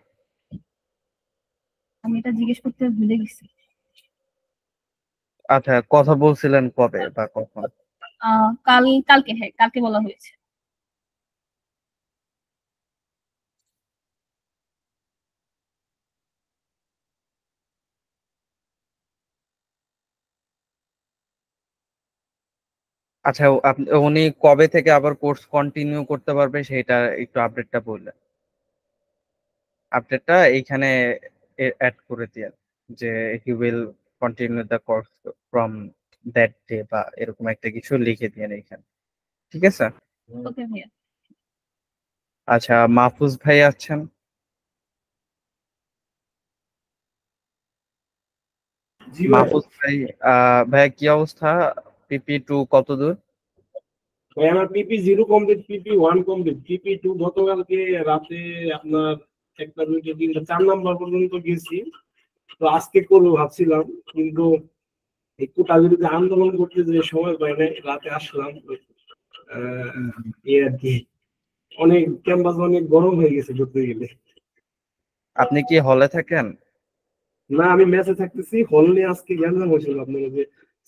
আমি এটা জিজ্ঞেস করতে ভুলে গেছি। আচ্ছা, কথা বলছিলেন কবে বা কখন? কালকে, হ্যাঁ কালকে বলা হয়েছে। আচ্ছা, উনি কবে থেকে আবার কোর্স কন্টিনিউ করতে পারবে সেটা একটু আপডেটটা বললেন। আপডেটটা এইখানে অ্যাড করে দিয়ে, যে he will continue the course from that day বা এরকম একটা কিছু লিখে দিয়ে এইখানে। ঠিক আছে? ওকে ভাইয়া। আচ্ছা, মাহফুজ ভাই আছেন? জি ভাই। মাহফুজ ভাই, ভাইয়া কি অবস্থা? PP2 কত দূর? ভাই আমার PP0 complete, PP1 complete, PP2 গতকালকে রাতে আপনার একটা দুইটা তিনটা 4 নাম্বার পর্যন্ত গেছি। তো আজকে করবো ভাবছিলাম, কিন্তু এই কোটা বিরুদ্ধে আন্দোলন করতে যে সময় পাই নাই, রাতে আসলাম। এই আর কি, অনেক ক্যাম্পাস অনেক গরম হয়ে গেছে ধরতে গেলে। আপনি কি হলে থাকেন? না, আমি মেসে থাকতেছি। হল নিয়ে আজকে গ্যাঞ্জাম হয়েছিল আপনার, যে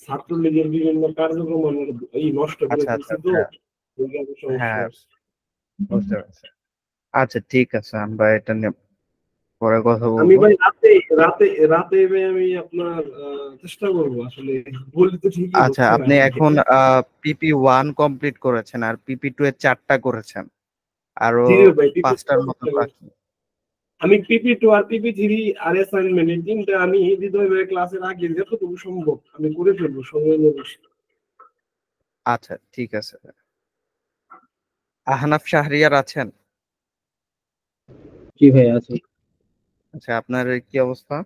ছাত্রলীগের বিভিন্ন কার্যক্রম আমার এই নষ্ট করে আচ্ছা আচ্ছা ফেলছি, তো আচ্ছা, ওই কারণে সমস্যা হ্যাঁ হচ্ছে। বুঝতে পারছি। আচ্ছা ঠিক আছে, আমরা এটা নিয়ে পরে কথা আমি বলবো। ভাই রাতে রাতে রাতে ভাই আমি আপনার চেষ্টা করবো আসলে, বললে তো ঠিকই আচ্ছা, হচ্ছে না আপনি আসলে। এখন PP1 কমপ্লিট করেছেন আর PP2 এর 4টা করেছেন, আরো জি ভাই, পিপি 5টার মতো বাকি। আমি PP2 আর PP3 আর অ্যাসাইনমেন্ট এই তিনটা আমি হৃদয় ভাই ক্লাসের আগে যতটুকু সম্ভব আমি করে ফেলবো সময় নিয়ে বসে। আচ্ছা ঠিক আছে। আহনাফ শাহরিয়ার আছেন? জি ভাইয়া, আছে। আচ্ছা, আপনার কি অবস্থা?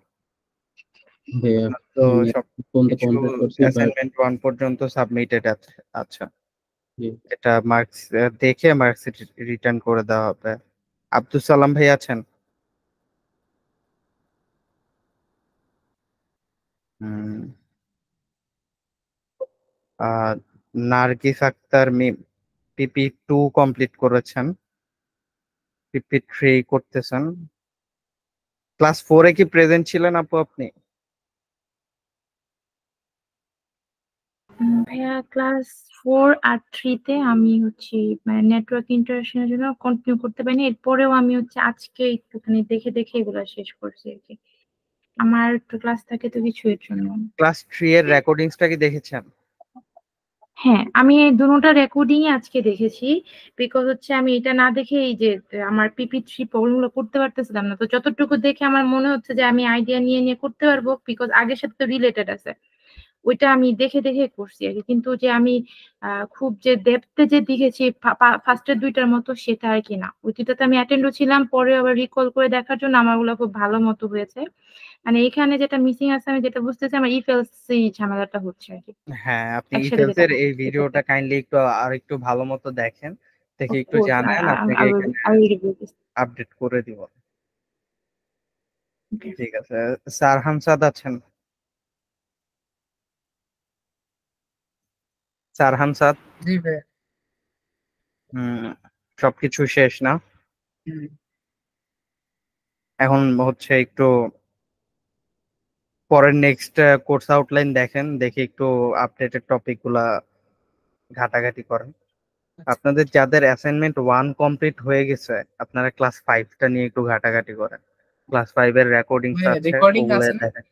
ভাইয়া আপনার তো আমি সব পর্যন্ত কিছু কমপ্লিট করছি, বাট অ্যাসাইনমেন্ট 1 পর্যন্ত সাবমিটেড আছে। আচ্ছা, জি এটা মার্কস দেখে মার্কস রিটার্ন করে দেওয়া হবে। আব্দুল সালাম ভাই আছেন? হুম। আহ নার্গিস আক্তার মিম, PP2 কমপ্লিট করেছেন, PP3 করতেছেন। ক্লাস 4 কি প্রেজেন্ট ছিলেন আপু আপনি? ভাইয়া ক্লাস 4 আর 3 তে আমি হচ্ছে মানে নেটওয়ার্ক ইন্টারেকশনের জন্য কন্টিনিউ করতে পারিনি। এরপরেও আমি হচ্ছে আজকে একটুখানি দেখে দেখে এগুলো শেষ করছি আর কি। আমার তো ক্লাস থাকে তো কিছু এর জন্য। ক্লাস 3 এর রেকর্ডিংসটা কি দেখেছেন? হ্যাঁ, আমি এই দুটোটা রেকর্ডিং আজকে দেখেছি। বিকজ হচ্ছে আমি এটা না দেখে এই যে আমার PP3 প্রবলেম গুলো করতে পারতেছিলাম না, তো যতটুকু দেখে আমার মনে হচ্ছে যে আমি আইডিয়া নিয়ে নিয়ে করতে পারবো, বিকজ আগের সাথে তো রিলেটেড আছে। ওইটা আমি দেখে দেখে করছি আর কি। কিন্তু যে আমি খুব যে ডেপথে যে দেখেছি ফার্স্টের দুইটার মতো, সেটা আর কি না। ওই দুইটাতে আমি অ্যাটেন্ডও ছিলাম, পরে আবার রিকল করে দেখার জন্য আমার ওগুলো খুব ভালো মতো হয়েছে। মানে এখানে যেটা মিসিং আছে আমি যেটা বুঝতেছি, আমার ইফ এলস ঝামেলাটা হচ্ছে আর কি, হ্যাঁ, আপনি একসাথে ইফেলস যেটা এর এই হচ্ছে ভিডিওটা সেটাতে। কাইন্ডলি একটু আর একটু ভালো মতো দেখেন, দেখে একটু অফকোর্স জানেন, আপনাকে আই এখানে উইল রিভিউ দিস। আপডেট করে দিব। ঠিক আছে। স্যার হামসাদ আছেন? স্যার হামসাদ, জি ভাইয়া। হুম, সবকিছু শেষ না? হুম। এখন হচ্ছে একটু পরের নেক্সট কোর্স আউটলাইন দেখেন, দেখে একটু আপডেটেড টপিক গুলা ঘাটাঘাটি করেন। আপনাদের যাদের অ্যাসাইনমেন্ট 1 কমপ্লিট হয়ে গেছে, আপনারা ক্লাস 5টা নিয়ে একটু ঘাটাঘাটি করেন। ক্লাস 5-এর রেকর্ডিংস আছে, রেকর্ডিং ওগুলো আছে না দেখেন।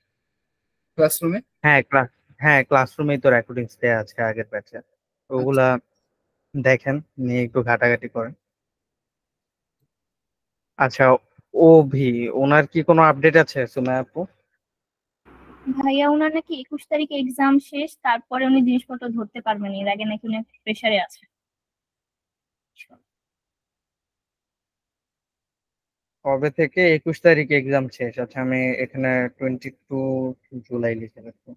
ক্লাসরুমে? হ্যাঁ ক্লাসরুমেই তো রেকর্ডিংস দেওয়া আছে আগের ব্যাচে, ওগুলা দেখেন, নিয়ে একটু ঘাটাঘাটি করেন। আচ্ছা, ও ভি, ওনার কি কোনো আপডেট আছে সুমাইয়া আপু? ভাইয়া ওনার নাকি 21 তারিখে এক্সাম শেষ, তারপরে উনি জিনিসপত্র ধরতে পারবেন, এর আগে নাকি উনি প্রেসারে আছে। কবে থেকে? 21 তারিখে এক্সাম শেষ। আচ্ছা, আমি এখানে 22 জুলাই লিখে রাখবো।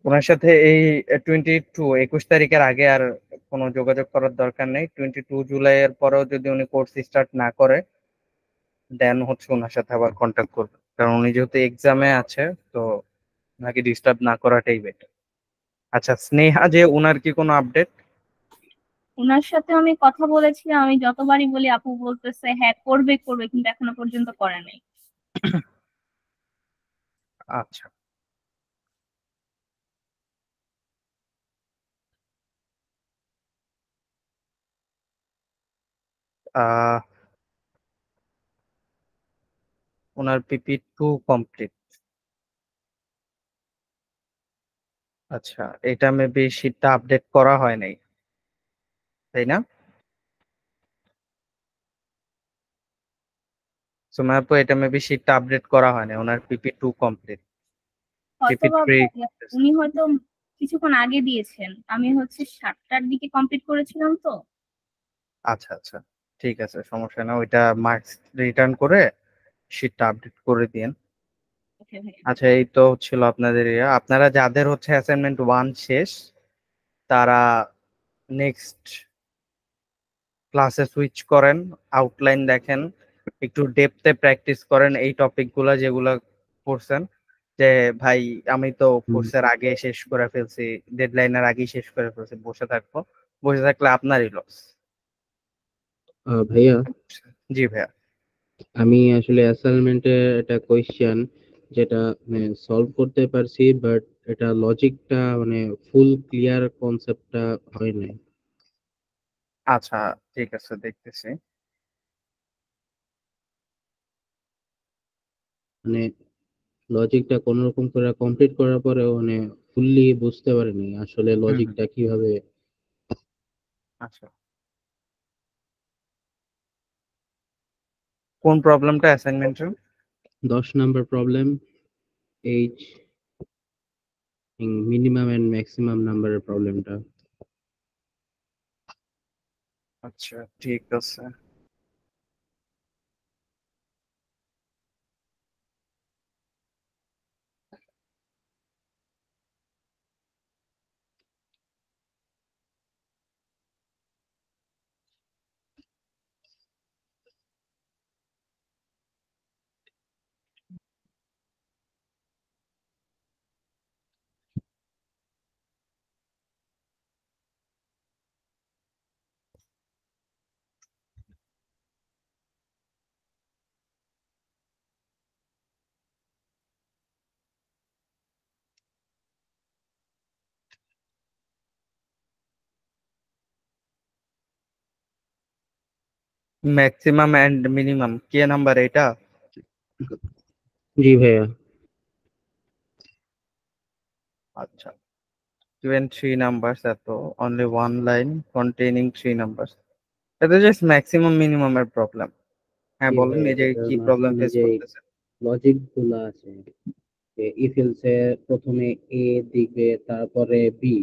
ওনার সাথে এই 21 তারিখের আগে আর কোনো যোগাযোগ করার দরকার নেই। 22 জুলাই এর পরেও যদি উনি কোর্স স্টার্ট না করে, দেন হচ্ছে ওনার সাথে আবার কন্ট্যাক্ট করবে, কারণ উনি যেহেতু এক্সামে আছে, তো ওনাকে ডিস্টার্ব না করাটাই বেটার। আচ্ছা, স্নেহা যে, ওনার কি কোনো আপডেট? ওনার সাথে আমি কথা বলেছিলাম, আমি যতবারই বলি আপু বলতেছে হ্যাঁ করবে করবে, কিন্তু এখনো পর্যন্ত করে নাই। আচ্ছা, আহ ওনার PP2 কমপ্লিট। আচ্ছা, এটা মেবি শীটটা আপডেট করা হয় নাই, তাই না সুমাইয়া আপু? এটা মেবি শীটটা আপডেট করা হয় নাই, ওনার PP2 কমপ্লিট। হয়তোবা PP3। ভাইয়া, উনি হয়তো কিছুক্ষণ আগে দিয়েছেন, আমি হচ্ছে 7টার দিকে কমপ্লিট করেছিলাম তো। আচ্ছা আচ্ছা, ঠিক আছে, সমস্যা না, ওইটা মার্কস রিটার্ন করে শীটটা আপডেট করে দিন। ওকে ভাইয়া। আচ্ছা, এই তো ছিল আপনাদের আপনারা যাদের হচ্ছে অ্যাসাইনমেন্ট 1 শেষ, তারা নেক্সট ক্লাসে সুইচ করেন, আউটলাইন দেখেন, একটু ডেপথে প্র্যাকটিস করেন এই টপিক গুলা যেগুলা পড়ছেন। যে ভাই, আমি তো কোর্সের আগে শেষ করে ফেলছি, ডেডলাইনের আগেই শেষ করে ফেলছি, বসে থাকবো, বসে থাকলে আপনারই লস। ভাইয়া, জি ভাইয়া। আমি আসলে অ্যাসাইনমেন্টে একটা কোয়েশ্চেন যেটা মানে সলভ করতে পারছি, বাট এটা লজিকটা মানে ফুল ক্লিয়ার কনসেপ্টটা হয় নাই। আচ্ছা, ঠিক আছে, দেখতেছি। মানে লজিকটা কোন রকম করে কমপ্লিট করার পরেও মানে ফুললি বুঝতে পারিনি আসলে হুম, লজিকটা কিভাবে। আচ্ছা, কোন প্রবলেমটা অ্যাসাইনমেন্টের? 10 number problem, H minimum and maximum নাম্বারের প্রবলেমটা। আচ্ছা, ঠিক আছে। ম্যাক্সিমাম এন্ড মিনিমাম কে নাম্বার এটা? জি ভাইয়া। আচ্ছা, given 3 numbers, এত only one line containing 3 numbers, এটা জাস্ট ম্যাক্সিমাম মিনিমামের প্রবলেম। হ্যাঁ জি বলুন, ভাইয়া, এই যে এটার কি প্রবলেম মাঝখানে ফেস যে করতেছেন? লজিক গুলা আছে, ইফ এলসে প্রথমে এ দিবে তারপরে বি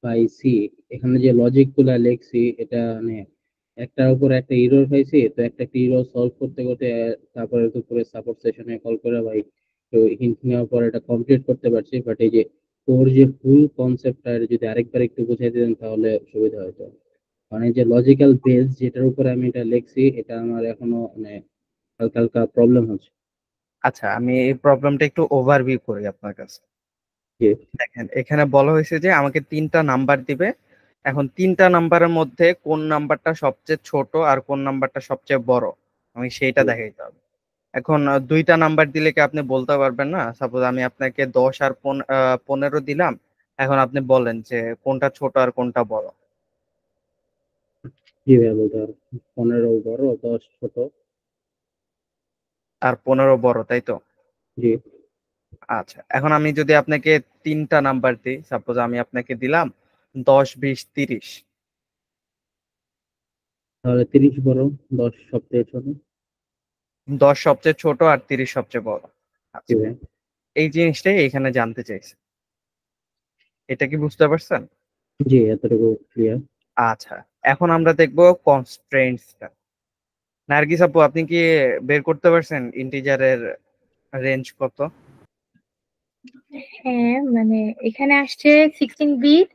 বাই সি, এখানে যে লজিক গুলা লিখছি এটা মানে একটার উপর একটা এরর পাইছি, তো একটা এরর সলভ করতে করতে তারপরে দুপুরে সাপোর্ট সেশনে কল করে ভাই তো হিন্ট নেওয়ার পর এটা কমপ্লিট করতে পারছি, বাট এই যে ওর যে ফুল কনসেপ্টটা যদি আরেকবার একটু বুঝিয়ে দিতেন তাহলে সুবিধা হতো। মানে যে লজিক্যাল বেস যেটার উপরে আমি এটা লিখছি এটা আমার এখনো মানে হালকা হালকা প্রবলেম হচ্ছে। আচ্ছা, আমি এই প্রবলেমটা একটু ওভারভিউ করি আপনার কাছে। জি। দেখেন, এখানে বলা হয়েছে যে আমাকে 3টা নাম্বার দিবে। এখন 3টা নাম্বারের মধ্যে কোন নাম্বারটা সবচেয়ে ছোট আর কোন নাম্বারটা সবচেয়ে বড়, আমি সেইটা দেখাইতে হবে। এখন দুইটা নাম্বার দিলে কি আপনি বলতে পারবেন না? সাপোজ আমি আপনাকে 10 আর 15 দিলাম, এখন আপনি বলেন যে কোনটা ছোট আর কোনটা বড়। জি ভাইয়া বলতে পারো। 15 বড়, 10 ছোট। আর 15 বড়, তাই তো? জি। আচ্ছা, এখন আমি যদি আপনাকে তিনটা নাম্বার দিই, সাপোজ আমি আপনাকে দিলাম 10, 20, 30। তাহলে 30 বড়, 10 সবচেয়ে ছোট। 10 সবচেয়ে ছোট আর 30 সবচেয়ে বড়। জি আচ্ছা, ভাইয়া। এই জিনিসটাই এখানে জানতে চাইছি। এটা কি বুঝতে পারছেন? জি, এতটুকু ক্লিয়ার। আচ্ছা, এখন আমরা দেখবো কনস্ট্রেন্টসটা। নার্গিস আপু, আপনি কি বের করতে পারছেন ইন্টিজারের রেঞ্জ কত? হ্যাঁ, মানে এখানে আসছে 16 বিট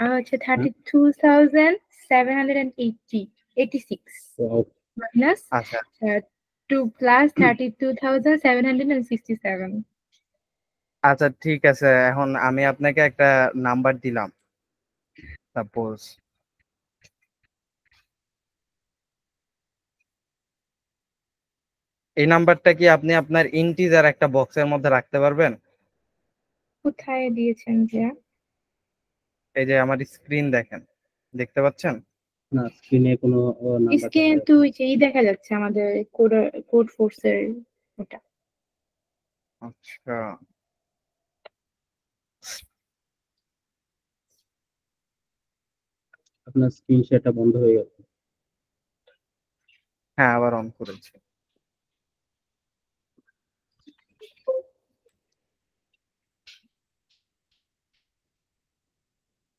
আর হচ্ছে 32,786 মাইনাস আচ্ছা 2 প্লাস 32,767। আচ্ছা, ঠিক আছে। এখন আমি আপনাকে একটা নাম্বার দিলাম, সাপোজ এই নাম্বারটা কি আপনি আপনার ইন্টিজার একটা বক্সের মধ্যে রাখতে পারবেন? কোথায় দিয়েছেন যে? এই যে আমার স্ক্রিন দেখেন, দেখতে পাচ্ছেন? না, স্ক্রিনে কোনো নাম্বার দেখা স্ক্রিনে তো যাচ্ছে না। ওই যেই দেখা যাচ্ছে আমাদের কোড ফোর্সের ওটা। আচ্ছা, আপনার স্ক্রিন শেয়ারটা বন্ধ হয়ে গেছে। হ্যাঁ, আবার অন করেছি।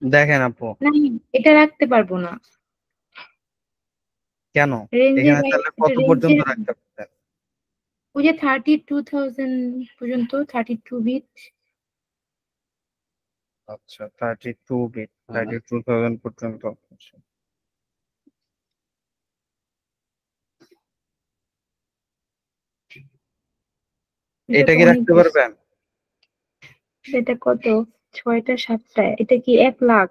দেখেন আপু, না, এটা রাখতে পারবো না। কেন? রেঞ্জের এখানে তাহলে কত পর্যন্ত রেঞ্জের রাখতে পারতেন? ওই যে 32,000 পর্যন্ত, 32 বিট। আচ্ছা, 32 বিট, হ্যাঁ। 32,000 পর্যন্ত। আচ্ছা। এটা এটা তো কি অনেক রাখতে বেশি। পারবেন? এটা কত? 6টা 7টা, এটা কি 1 লাখ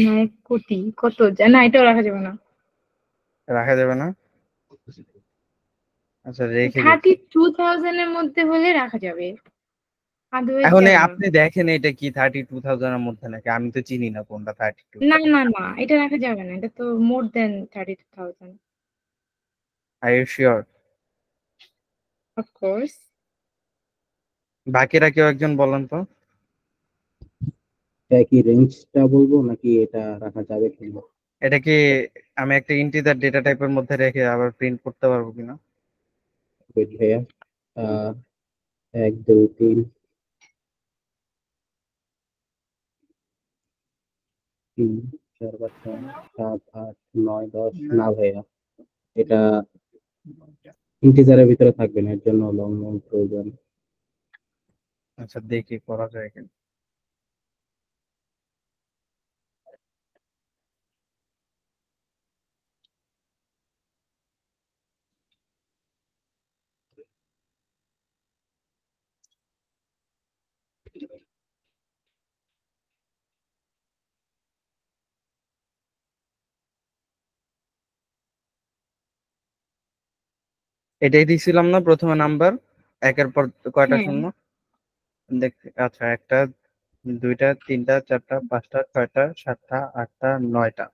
না 1 কোটি? কত না, এটাও রাখা যাবে না। রাখা যাবে না? আচ্ছা, রেখে দিন। 32,000 এর মধ্যে হলে রাখা যাবে, আদারওয়াইজ এখন যাবে না। আপনি দেখেন এটা কি 32,000 এর মধ্যে নাকি? আমি তো চিনি না কোনটা 32। না না না, এটা রাখা যাবে না, এটা তো more than 32,000। Are you sure? Of course. বাকিরা কেউ একজন বলেন তো। এটা কি রেঞ্জটা বলবো নাকি এটা রাখা যাবে কিনা? এটা কি আমি একটা ইন্টিজার ডেটা টাইপের মধ্যে রেখে আবার প্রিন্ট করতে পারবো কিনা? ওয়েট ভাইয়া। আহ 1 2 3 3 4 5 6 7 8 9 10। না ভাইয়া, এটা ইন্টিজারের ভিতরে থাকবে না, এর জন্য লং লং প্রয়োজন। আচ্ছা, দেখি করা যায় কিনা। এটাই দিছিলাম না প্রথমে নাম্বার, একের পর কয়টা হ্যাঁ, শূন্য? দেখ, আচ্ছা, একটা, দুইটা, তিনটা, চারটা, পাঁচটা, ছয়টা, সাতটা, আটটা, 9টা।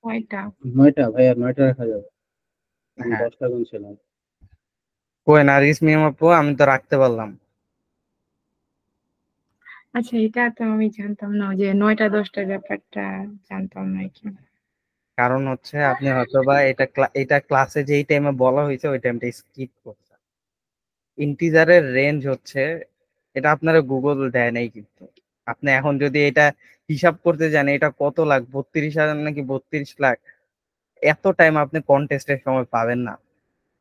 6টা। 9টা ভাইয়া, 9টা রাখা যাবে। আমি হ্যাঁ, 10টা গুনছিলাম। কই নার্গিস মিম আপু, আমি তো রাখতে পারলাম। আচ্ছা, এটা তো আমি জানতাম না, যে 9টা 10টার ব্যাপারটা জানতাম না কি। কারণ হচ্ছে আপনি হয়তো বা এটা ক্লাসে যেই টাইমে বলা হয়েছে ওই টাইমটা স্কিপ করছেন। ইন্টিজারের রেঞ্জ হচ্ছে, এটা আপনারা গুগল দেয় নাই কিন্তু। আপনি এখন যদি এটা হিসাব করতে যান, এটা কত লাখ, 32,000 নাকি 32 লাখ, এত টাইম আপনি কন্টেস্টের সময় পাবেন না।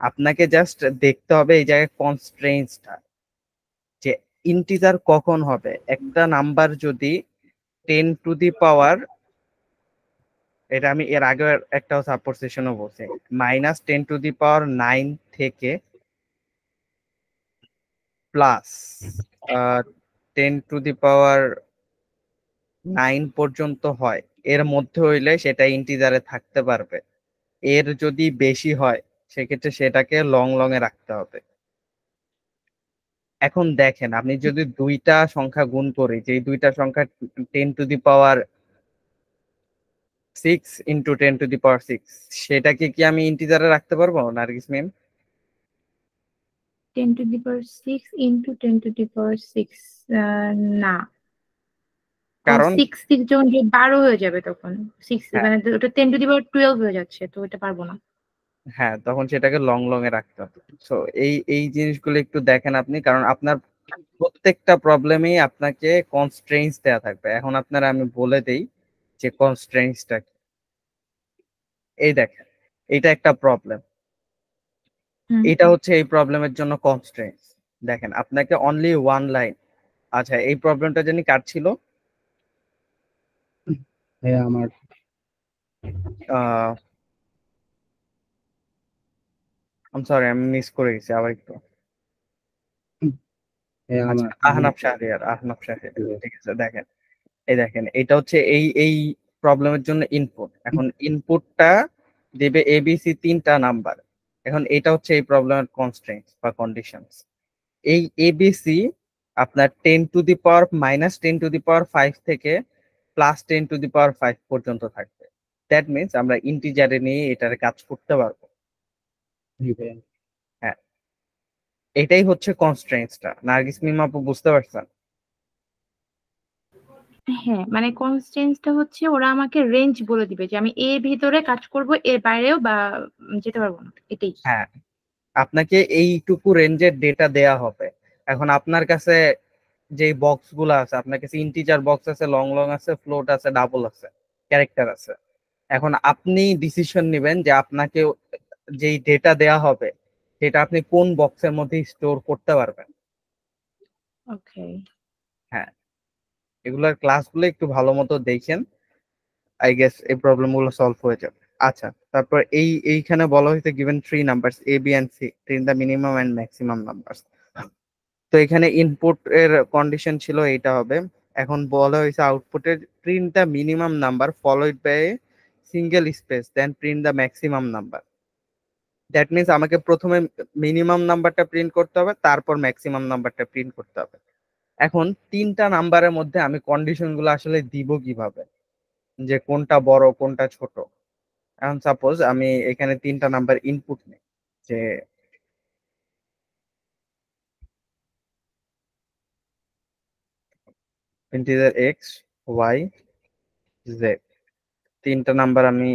আপনাকে জাস্ট দেখতে হবে এই জায়গায় কনস্ট্রেন্টসটা, যে ইন্টিজার কখন হবে। একটা নাম্বার যদি 10 টু দি পাওয়ার, এটা আমি এর আগে একটা সাপোর্ট সেশনও বলছি, -10 টু দি পাওয়ার 9 থেকে প্লাস 10 টু দি পাওয়ার 9 পর্যন্ত হয়, এর মধ্যে হইলে সেটা ইন্টিজারে থাকতে পারবে। এর যদি বেশি হয় সেক্ষেত্রে সেটাকে লং লং এ রাখতে হবে। এখন দেখেন, আপনি যদি দুইটা সংখ্যা গুণ করি, যে দুইটা সংখ্যা 10⁶ ইন্টু 10⁶, সেটাকে কি আমি ইন্টিজারে রাখতে পারবো নার্গিস ম্যাম? 10⁶ ইন্টু 10⁶ না, কারণ 6 যখন 12 হয়ে যাবে তখন 6 হ্যাঁ মানে ওটা 10⁻12 হয়ে যাচ্ছে, তো এটা পারবো না। হ্যাঁ, তখন সেটাকে লং লং এ রাখতে হবে। তো এই জিনিসগুলো একটু দেখেন আপনি, কারণ আপনার প্রত্যেকটা প্রবলেমেই আপনাকে কনস্ট্রেইনস দেয়া থাকবে। এখন আপনারা আমি বলে দেই যে কনস্ট্রেইনসটা কি। এই দেখেন, এটা একটা প্রবলেম, এটা হচ্ছে এই প্রবলেমের জন্য কনস্ট্রেইনস। দেখেন আপনাকে অনলি ওয়ান লাইন। আচ্ছা, এই প্রবলেমটা জানি কার ছিল? হ্যাঁ আমার। সরি, আমি মিস করে গেছি, আবার একটু। হ্যাঁ আচ্ছা, আমার। আহনাফ শাহরিয়ার, ঠিক আছে। দেখেন, এই দেখেন, এটা হচ্ছে এই প্রবলেমের জন্য ইনপুট। এখন ইনপুটটা দেবে এবিসি 3টা নাম্বার। এখন এটা হচ্ছে এই প্রবলেমের কনস্ট্রেইনস বা কন্ডিশনস। এই এবিসি আপনার 10⁻⁻10⁵ থেকে +10⁵ পর্যন্ত থাকবে। দ্যাট মিনস আমরা ইন্টিজারে নিয়ে এটার কাজ করতে পারবো। জি ভাইয়া। হ্যাঁ, এটাই হচ্ছে কনস্ট্রেইনসটা। নার্গিস মিম আপু বুঝতে পারছেন? হ্যাঁ, মানে কনস্ট্রেন্টসটা হচ্ছে ওরা আমাকে রেঞ্জ বলে দিবে যে আমি এর ভিতরে কাজ করব, এর বাইরেও বা যেতে পারবো না, এটাই। হ্যাঁ, আপনাকে এইটুকু রেঞ্জের ডেটা দেয়া হবে। এখন আপনার কাছে যে বক্স গুলো আছে, আপনার কাছে ইন্টিজার বক্স আছে, লং লং আছে, ফ্লোট আছে, ডাবল আছে, ক্যারেক্টার আছে। এখন আপনি ডিসিশন নেবেন যে আপনাকে যেই ডেটা দেয়া হবে সেটা আপনি কোন বক্সের মধ্যে স্টোর করতে পারবেন। ওকে। হ্যাঁ, এগুলার ক্লাসগুলো একটু ভালো মতো দেখেন, আই গেস এই প্রবলেম গুলো সলভ হয়ে যাবে। আচ্ছা, তারপর এইখানে বলা হয়েছে given 3 numbers A B and C, print the minimum and maximum numbers. তো এখানে ইনপুট এর কন্ডিশন ছিল এইটা হবে। এখন বলা হয়েছে আউটপুটের print the minimum number followed by single space then print the maximum number. That means আমাকে প্রথমে মিনিমাম নাম্বারটা প্রিন্ট করতে হবে, তারপর ম্যাক্সিমাম নাম্বারটা প্রিন্ট করতে হবে। এখন 3টা নাম্বারের মধ্যে আমি কন্ডিশন গুলো আসলে দিব কিভাবে, যে কোনটা বড় কোনটা ছোট। এখন সাপোজ আমি এখানে 3টা নাম্বার ইনপুট নেই, যে ইন্টিজার এক্স ওয়াই জেড, 3টা নাম্বার আমি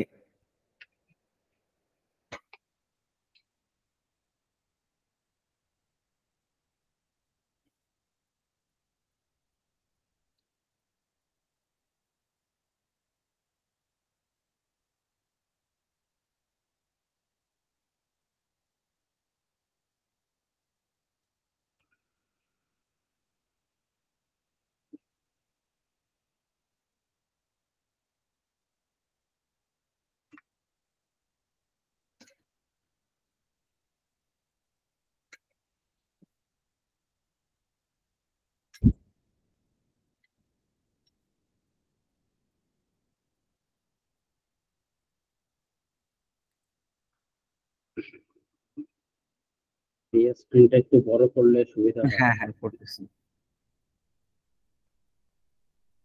এই স্ক্রিনটা একটু বড় করলে সুবিধা হয়। হ্যাঁ হ্যাঁ করতেছি,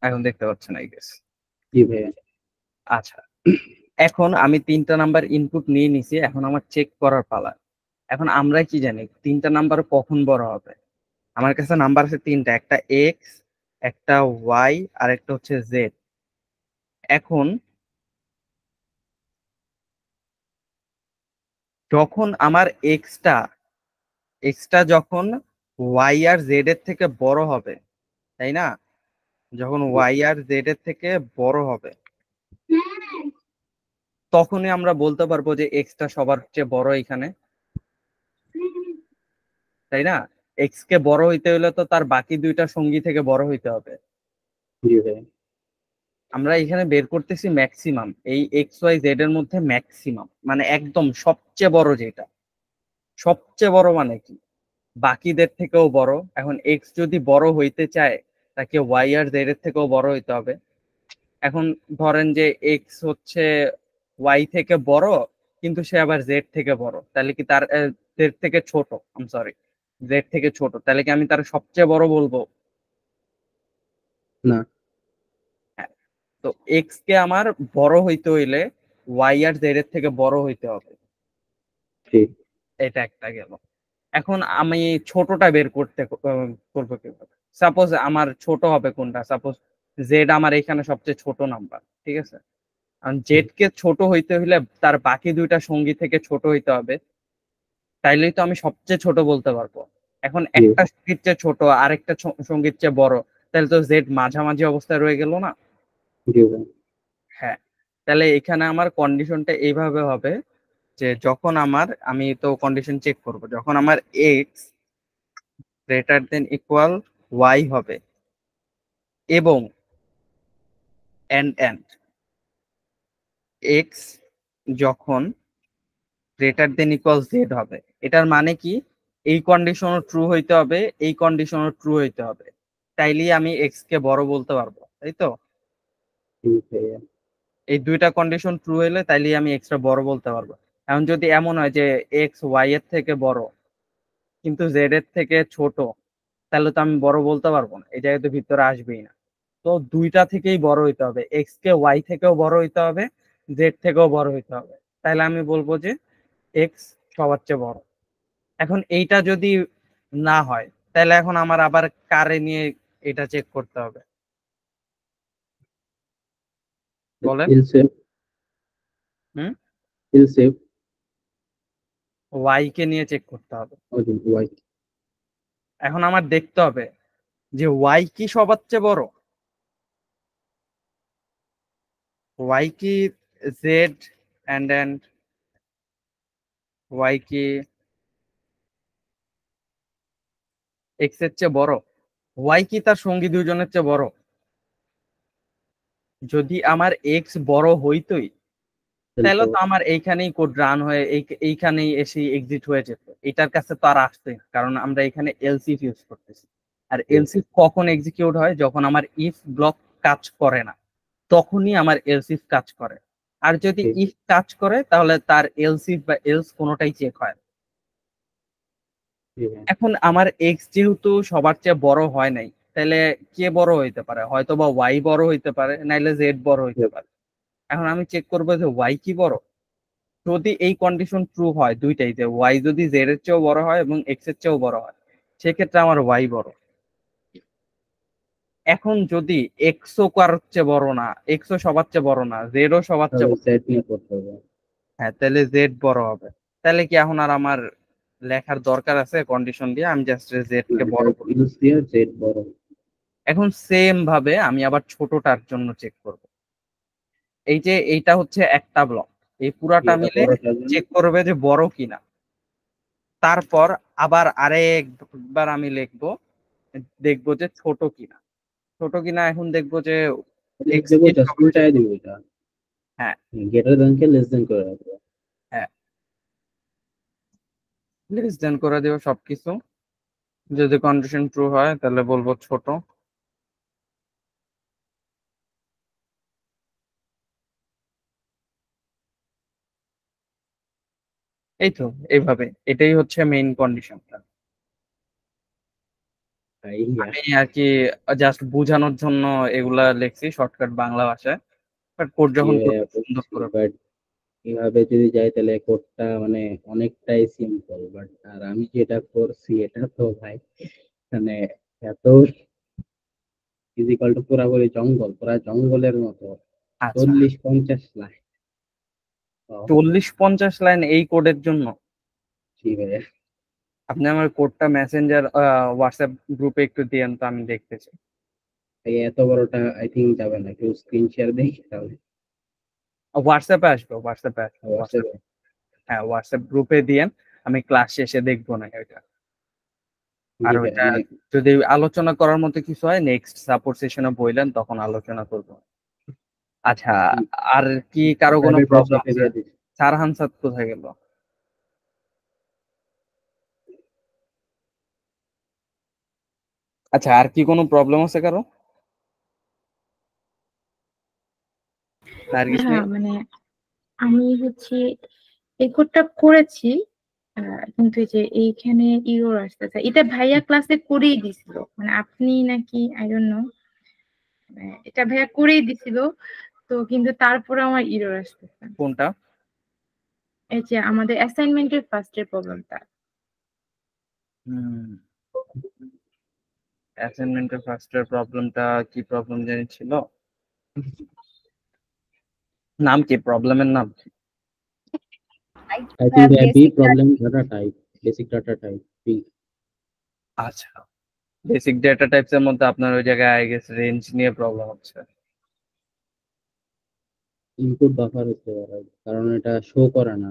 এখন দেখতে পাচ্ছেন আই গেস। জি ভাইয়া। আচ্ছা, এখন আমি 3টা নাম্বার ইনপুট নিয়ে নিছি, এখন আমার চেক করার পালা। এখন আমরা কি জানি 3টা নাম্বার কখন বড় হবে? আমার কাছে নাম্বার আছে 3টা, একটা এক্স, একটা ওয়াই, আর একটা হচ্ছে জেড। এখন যখন আমার এক্সটা যখন ওয়াই আর জেড এর থেকে বড় হবে, তাই না? যখন ওয়াই আর জেড এর থেকে বড় হবে, তখনই আমরা বলতে পারবো যে এক্সটা সবার চেয়ে বড় এখানে, তাই না? এক্স কে বড় হইতে হলে তো তার বাকি দুইটা সঙ্গী থেকে বড় হইতে হবে। জি ভাইয়া। আমরা এখানে বের করতেছি ম্যাক্সিমাম, এই এক্স ওয়াই জেড এর মধ্যে ম্যাক্সিমাম মানে একদম সবচেয়ে বড় যেটা। সবচেয়ে বড় মানে কি? বাকিদের থেকেও বড়। এখন এক্স যদি বড় হইতে চায়, তাকে ওয়াই আর জেড এর থেকেও বড় হইতে হবে। এখন ধরেন যে এক্স হচ্ছে ওয়াই থেকে বড়, কিন্তু সে আবার জেড থেকে বড়, তাহলে কি তার জেড থেকে ছোট, সরি জেড থেকে ছোট, তাহলে কি আমি তার সবচেয়ে বড় বলবো? না। হ্যাঁ, তো এক্স কে আমার বড় হইতে হইলে ওয়াই আর জেড এর থেকে বড় হইতে হবে, ঠিক। এটা একটা গেল। এখন আমি ছোটটা বের করতে করবো কিভাবে? সাপোজ আমার ছোট হবে কোনটা, সাপোজ জেড আমার এখানে সবচেয়ে ছোট নাম্বার, ঠিক আছে? জেড কে ছোট হইতে হইলে তার বাকি দুইটা সঙ্গী থেকে ছোট হইতে হবে, তাইলেই তো আমি সবচেয়ে ছোট বলতে পারবো। এখন একটা সঙ্গীর চেয়ে ছোট আরেকটা সঙ্গীর চেয়ে বড়, তাহলে তো জেড মাঝামাঝি অবস্থায় রয়ে গেল না? হ্যাঁ, তাহলে এখানে আমার কন্ডিশনটা এইভাবে হবে যে যখন আমি তো কন্ডিশন চেক করব, যখন আমার X greater than equal Y হবে এবং এন্ড এক্স যখন গ্রেটার দেন ইকুয়াল জেড হবে, এটার মানে কি এই কন্ডিশনও ট্রু হইতে হবে, এই কন্ডিশনও ট্রু হইতে হবে, তাইলেই আমি এক্স কে বড় বলতে পারবো, তাই তো? এই দুইটা কন্ডিশন ট্রু হইলে তাইলেই আমি এক্স টা বড় বলতে পারবো। এখন যদি এমন হয় যে এক্স ওয়াই এর থেকে বড় কিন্তু জেড এর থেকে ছোট, তাহলে তো আমি বড় বলতে পারবো না, এই জায়গায় তো ভিতরে আসবেই না। তো দুইটা থেকেই বড় হইতে হবে, এক্স কে ওয়াই থেকেও বড় হইতে হবে, জেড থেকেও বড় হইতে হবে, তাহলে আমি বলবো যে এক্স সবার চেয়ে বড়। এখন এইটা যদি না হয়, তাহলে এখন আমার আবার কারে নিয়ে এটা চেক করতে হবে, বলেন? ওয়াই কে নিয়ে চেক করতে হবে। এখন আমার দেখতে হবে যে ওয়াই কি সবার চেয়ে বড়, ওয়াই কি জেড এন্ড ওয়াই কি এক্স এর চেয়ে বড়, ওয়াই কি তার সঙ্গী দুজনের চেয়ে বড়? যদি আমার এক্স বড় হইতই, তাহলে তো আমার এইখানেই কোড রান হয়ে এইখানেই এসে এক্সিট হয়ে যেত, এটার কাছে তো আর আসছে না, কারণ আমরা এখানে এলসিফ ইউজ করতেছি। আর এলসিফ কখন এক্সিকিউট হয়? যখন আমার ইফ ব্লক কাজ করে না, তখনই আমার এলসিফ কাজ করে। আর যদি ইফ কাজ করে তাহলে তার এলসিফ বা এলস কোনোটাই চেক হয়। এখন আমার এক্স যেহেতু সবার চেয়ে বড় হয় নাই, তাহলে কে বড় হইতে পারে? হয়তো বা ওয়াই বড় হইতে পারে, নাইলে জেড বড় হইতে পারে। এখন আমি চেক করবো যে ওয়াই কি বড়। যদি এই কন্ডিশন ট্রু হয় দুইটাই, যে ওয়াই যদি জেড এর চেয়েও বড় হয় এবং এক্স এর চেয়েও বড় হয়, সেক্ষেত্রে আমার ওয়াই বড়। এখন যদি এক্সও কারোর চেয়ে বড় না, এক্সও সবার চেয়ে বড় না, জেডও সবার চেয়ে বড়, হ্যাঁ, তাহলে জেড বড় হবে। তাহলে কি এখন আর আমার লেখার দরকার আছে কন্ডিশন দিয়ে? আমি জাস্ট জেড কে বড় করি। এখন সেম ভাবে আমি আবার ছোটটার জন্য চেক করব। এই যে এইটা হচ্ছে একটা ব্লক, এই পুরাটা মিলে চেক করবে যে বড় কিনা। তারপর আবার আরেকবার আমি লিখবো, দেখবো যে ছোট কিনা। ছোট কিনা এখন দেখবো যে হ্যাঁ হ্যাঁ লেস দেন করে দেবো সবকিছু। যদি কন্ডিশন ট্রু হয় তাহলে বলবো ছোট। এই তো এইভাবে, এটাই হচ্ছে মেইন কন্ডিশনটা। আমি আর কি জাস্ট বোঝানোর জন্য এগুলা লিখছি শর্টকাট বাংলা ভাষায়, বাট কোড যখন সুন্দর করে এভাবে যদি যাই তাহলে কোডটা মানে অনেকটাই সিম্পল। বাট আর আমি যেটা করছি এটা তো ভাই মানে এত ফিজিক্যাল টু পুরাপুরি জঙ্গল, পুরা জঙ্গলের মতো। 40-50 লাইন। 40-50 লাইন এই কোডের জন্য? জি ভাইয়া। আপনি আমার কোডটা মেসেঞ্জার হোয়াটসঅ্যাপ গ্রুপে একটু দিয়েন তো, আমি দেখতে চাই। এত বড়টা আই থিঙ্ক যাবে না, একটু স্ক্রিন শেয়ার দেই তাহলে। হোয়াটসঅ্যাপে আসবে, হ্যাঁ হোয়াটসঅ্যাপ গ্রুপে দিয়েন, আমি ক্লাস শেষে দেখবো না এটা। আর ওইটা যদি আলোচনা করার মতো কিছু হয় নেক্সট সাপোর্ট সেশনে বললেন, তখন আলোচনা করব। আচ্ছা, আর কি কারো কোনো প্রবলেম আছে? সারহান সাদ কোথায় গেল? আচ্ছা, আর কি কোনো প্রবলেম আছে কারো? মানে আমি হচ্ছে এই কোডটা করেছি, কিন্তু এই যে এইখানে ইরর আসতেছে। এটা ভাইয়া ক্লাসে করেই দিছিল, মানে আপনি নাকি আই ডোন্ট নো, এটা ভাইয়া করেই দিছিল, তো কিন্তু তারপরে আমার ইরর আসতেছে। কোনটা? এই যে আমাদের অ্যাসাইনমেন্টের ফার্স্টের প্রবলেমটা। অ্যাসাইনমেন্টের ফার্স্টের প্রবলেমটা কি প্রবলেম জানি ছিল? নাম কি প্রবলেমের নাম? I think the B problem data type, basic data type B. আচ্ছা, বেসিক ডেটা টাইপস এর মধ্যে আপনার ওই জায়গায় আই গেস রেঞ্জ নিয়ে প্রবলেম হচ্ছে। ইনপুট বাফার হতে পারে, কারণ এটা শো করে না।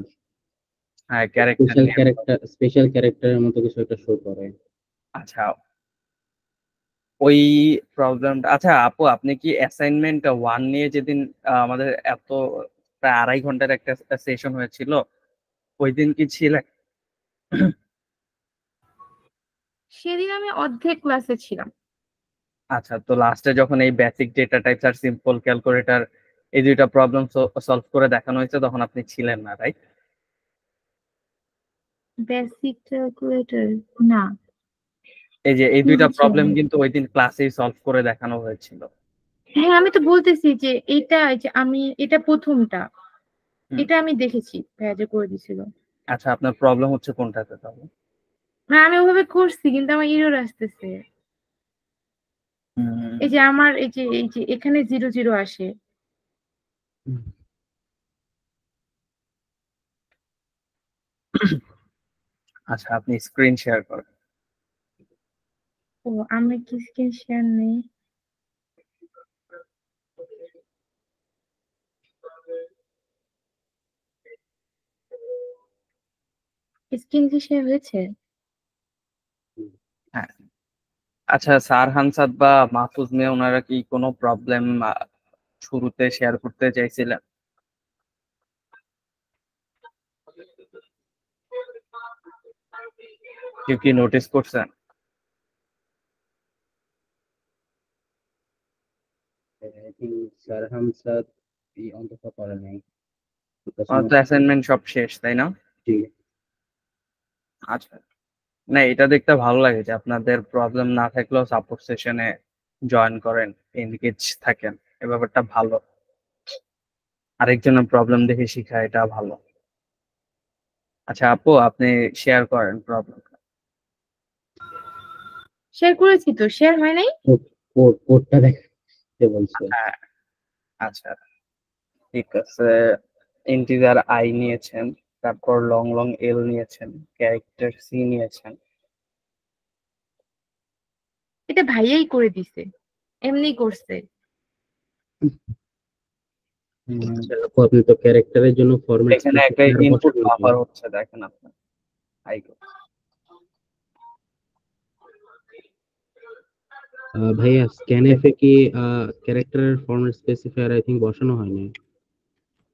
হ্যাঁ, ক্যারেক্টার স্পেশাল ক্যারেক্টারের মতো কিছু একটা শো করে। আচ্ছা, ওই প্রবলেমটা। আচ্ছা আপু, আপনি কি অ্যাসাইনমেন্ট 1 নিয়ে যেদিন আমাদের এত প্রায় 2.5 ঘন্টার একটা সেশন হয়েছিল, ওই দিন কি ছিলেন? সেদিন আমি অর্ধেক ক্লাসে ছিলাম। আচ্ছা, তো লাস্টে যখন এই বেসিক ডেটা টাইপস আর সিম্পল ক্যালকুলেটর এই দুইটা প্রবলেম সলভ করে দেখানো হয়েছে, তখন আপনি ছিলেন না, রাইট? বেসিক ক্যালকুলেটর না, এই যে এই দুইটা ছিলাম প্রবলেম না। কিন্তু ওই দিন ক্লাসেই সলভ করে দেখানো হয়েছিল। হ্যাঁ, আমি তো বলতেছি যে এটা, এই যে আমি এটা প্রথমটা, এটা আমি দেখেছি ভাইয়া যে করে দিছিল। আচ্ছা, আপনার প্রবলেম হচ্ছে কোনটাতে তাহলে? না, আমি ওভাবে করছি কিন্তু আমার ইরর আসতেছে। এই যে আমার এই যে এখানে 0 0 আসে। আচ্ছা, আপনি স্ক্রিন শেয়ার করেন। ও, আমি কি স্ক্রিন শেয়ার নেই? স্ক্রিন কি শেয়ার হয়েছে? হ্যাঁ। আচ্ছা, স্যার হানসাদ বা মাহফুজ মিয়া ওনারা কি কোনো প্রবলেম শুরুতে শেয়ার করতে চাইছিলেন? কেউ কি নোটিস করছেন? I think স্যার হামসাদ এই অন্তত করে নাই। আমার তো অ্যাসাইনমেন্ট সব শেষ, তাই না? জি। আচ্ছা, না এটা দেখতে ভালো লাগে যে আপনাদের প্রবলেম না থাকলেও সাপোর্ট সেশনে জয়েন করেন, এনগেজ থাকেন, এই ব্যাপারটা ভালো। আরেকজনের প্রবলেম দেখে শিখা, এটা ভালো। আচ্ছা আপু, আপনি শেয়ার করেন প্রবলেম। শেয়ার করেছি তো, শেয়ার হয় নাই? কোডটা দেখতে বলছে। হ্যাঁ, আচ্ছা ঠিক আছে। ইন্টিজার আই নিয়েছেন, তারপর লং লং এল নিয়েছেন, ক্যারেক্টার সি নিয়েছেন। এটা ভাইয়াই করে দিছে, এমনি করছে। আপনি তো ক্যারেক্টারের জন্য ফরম্যাট এখানে একটা ইনপুট বাফার হচ্ছে, দেখেন আপনার আইকন। ভাইয়া স্ক্যানএফ এ কি ক্যারেক্টারের ফরম্যাট স্পেসিফায়ার আই থিংক বসানো হয়নি।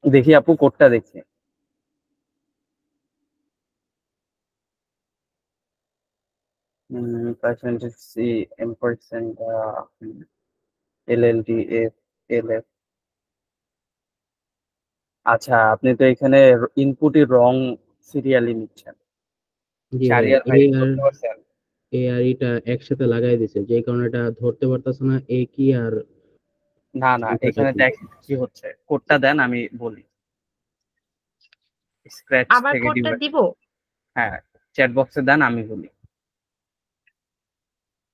দেখি আপু, কোডটা দেখি। Percentage C ampersand LLD F LF. আচ্ছা, আপনি তো এখানে ইনপুটই রং সিরিয়ালি নিচ্ছেন। জি ভাই, শাহরিয়ার ভাই, বুঝতে পারছেন? এ আর এটা একসাথে লাগাই দিছে, যে কারণে এটা ধরতে পারতাছ না এ কি আর না না, এখানে দেখেন কি হচ্ছে, কোডটা দেন আমি বলি। স্ক্র্যাচ আবার থেকে কোডটা ডিভাইড। দিব? হ্যাঁ, চ্যাট বক্সে দেন, আমি বলি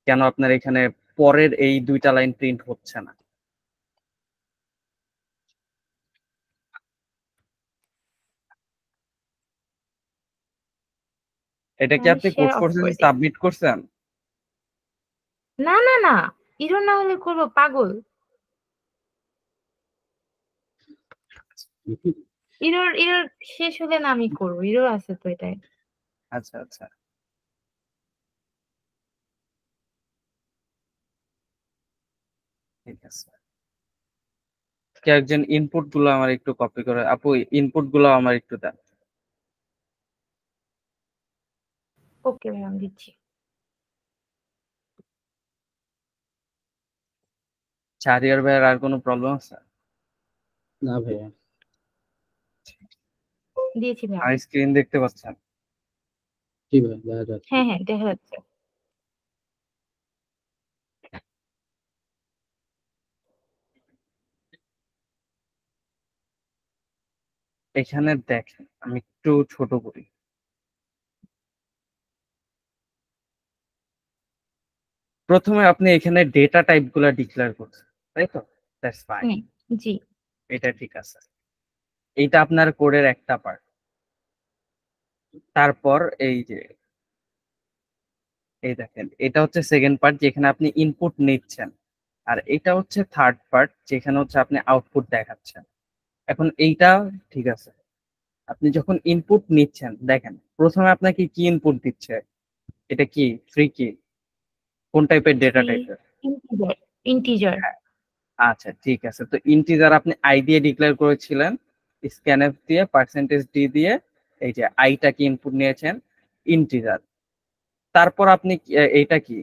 কেন আপনার এখানে পরের এই দুইটা লাইন প্রিন্ট হচ্ছে না। এটা কি আমি আপনি কোড শেয়ার অফ করছেন, করে দিই। সাবমিট করছেন? না না না, ইরর না হলে করবো, পাগল। ইরর ইরর শেষ হলে না আমি করবো, ইরর আছে তো এটাই। আচ্ছা আচ্ছা, ঠিক আছে। কে একজন ইনপুট গুলো আমার একটু কপি করে, আপু ইনপুট গুলো আমার একটু দেন। ওকে ভাই, আমি দিচ্ছি। শাহরিয়ার ভাইয়ের আর কোনো প্রবলেম আছে? না ভাইয়া। দিয়েছি ভাই। আর স্ক্রিন দেখতে পাচ্ছেন? জি ভাই, দেখা যাচ্ছে। হ্যাঁ হ্যাঁ দেখা যাচ্ছে। এখানে দেখেন, আমি একটু ছোট করি। প্রথমে আপনি এখানে ডেটা টাইপ গুলা ডিক্লেয়ার করছেন, তাই তো? দ্যাটস ফাইন, হুম, জি। এটা ঠিক আছে। এইটা আপনার কোডের একটা পার্ট। তারপর এই দেখেন, এটা হচ্ছে সেকেন্ড পার্ট যেখানে আপনি ইনপুট নিচ্ছেন, আর এটা হচ্ছে থার্ড পার্ট যেখানে হচ্ছে আপনি আউটপুট দেখাচ্ছেন। এখন এইটা ঠিক আছে। আপনি যখন ইনপুট নিচ্ছেন, দেখেন প্রথমে আপনাকে কি ইনপুট দিচ্ছে, এটা কি ফ্রি কি, কোন টাইপের ডেটা টাইপের? ইন্টিজার। ইন্টিজার। আচ্ছা ঠিক আছে, তো ইন্টিজার আপনি আই দিয়ে ডিক্লেয়ার করেছিলেন, স্ক্যানএফ দিয়ে পার্সেন্টেজ ডি দিয়ে এই যে আইটাকে ইনপুট নিয়েছেন ইন্টিজার। তারপর আপনি এইটা কি?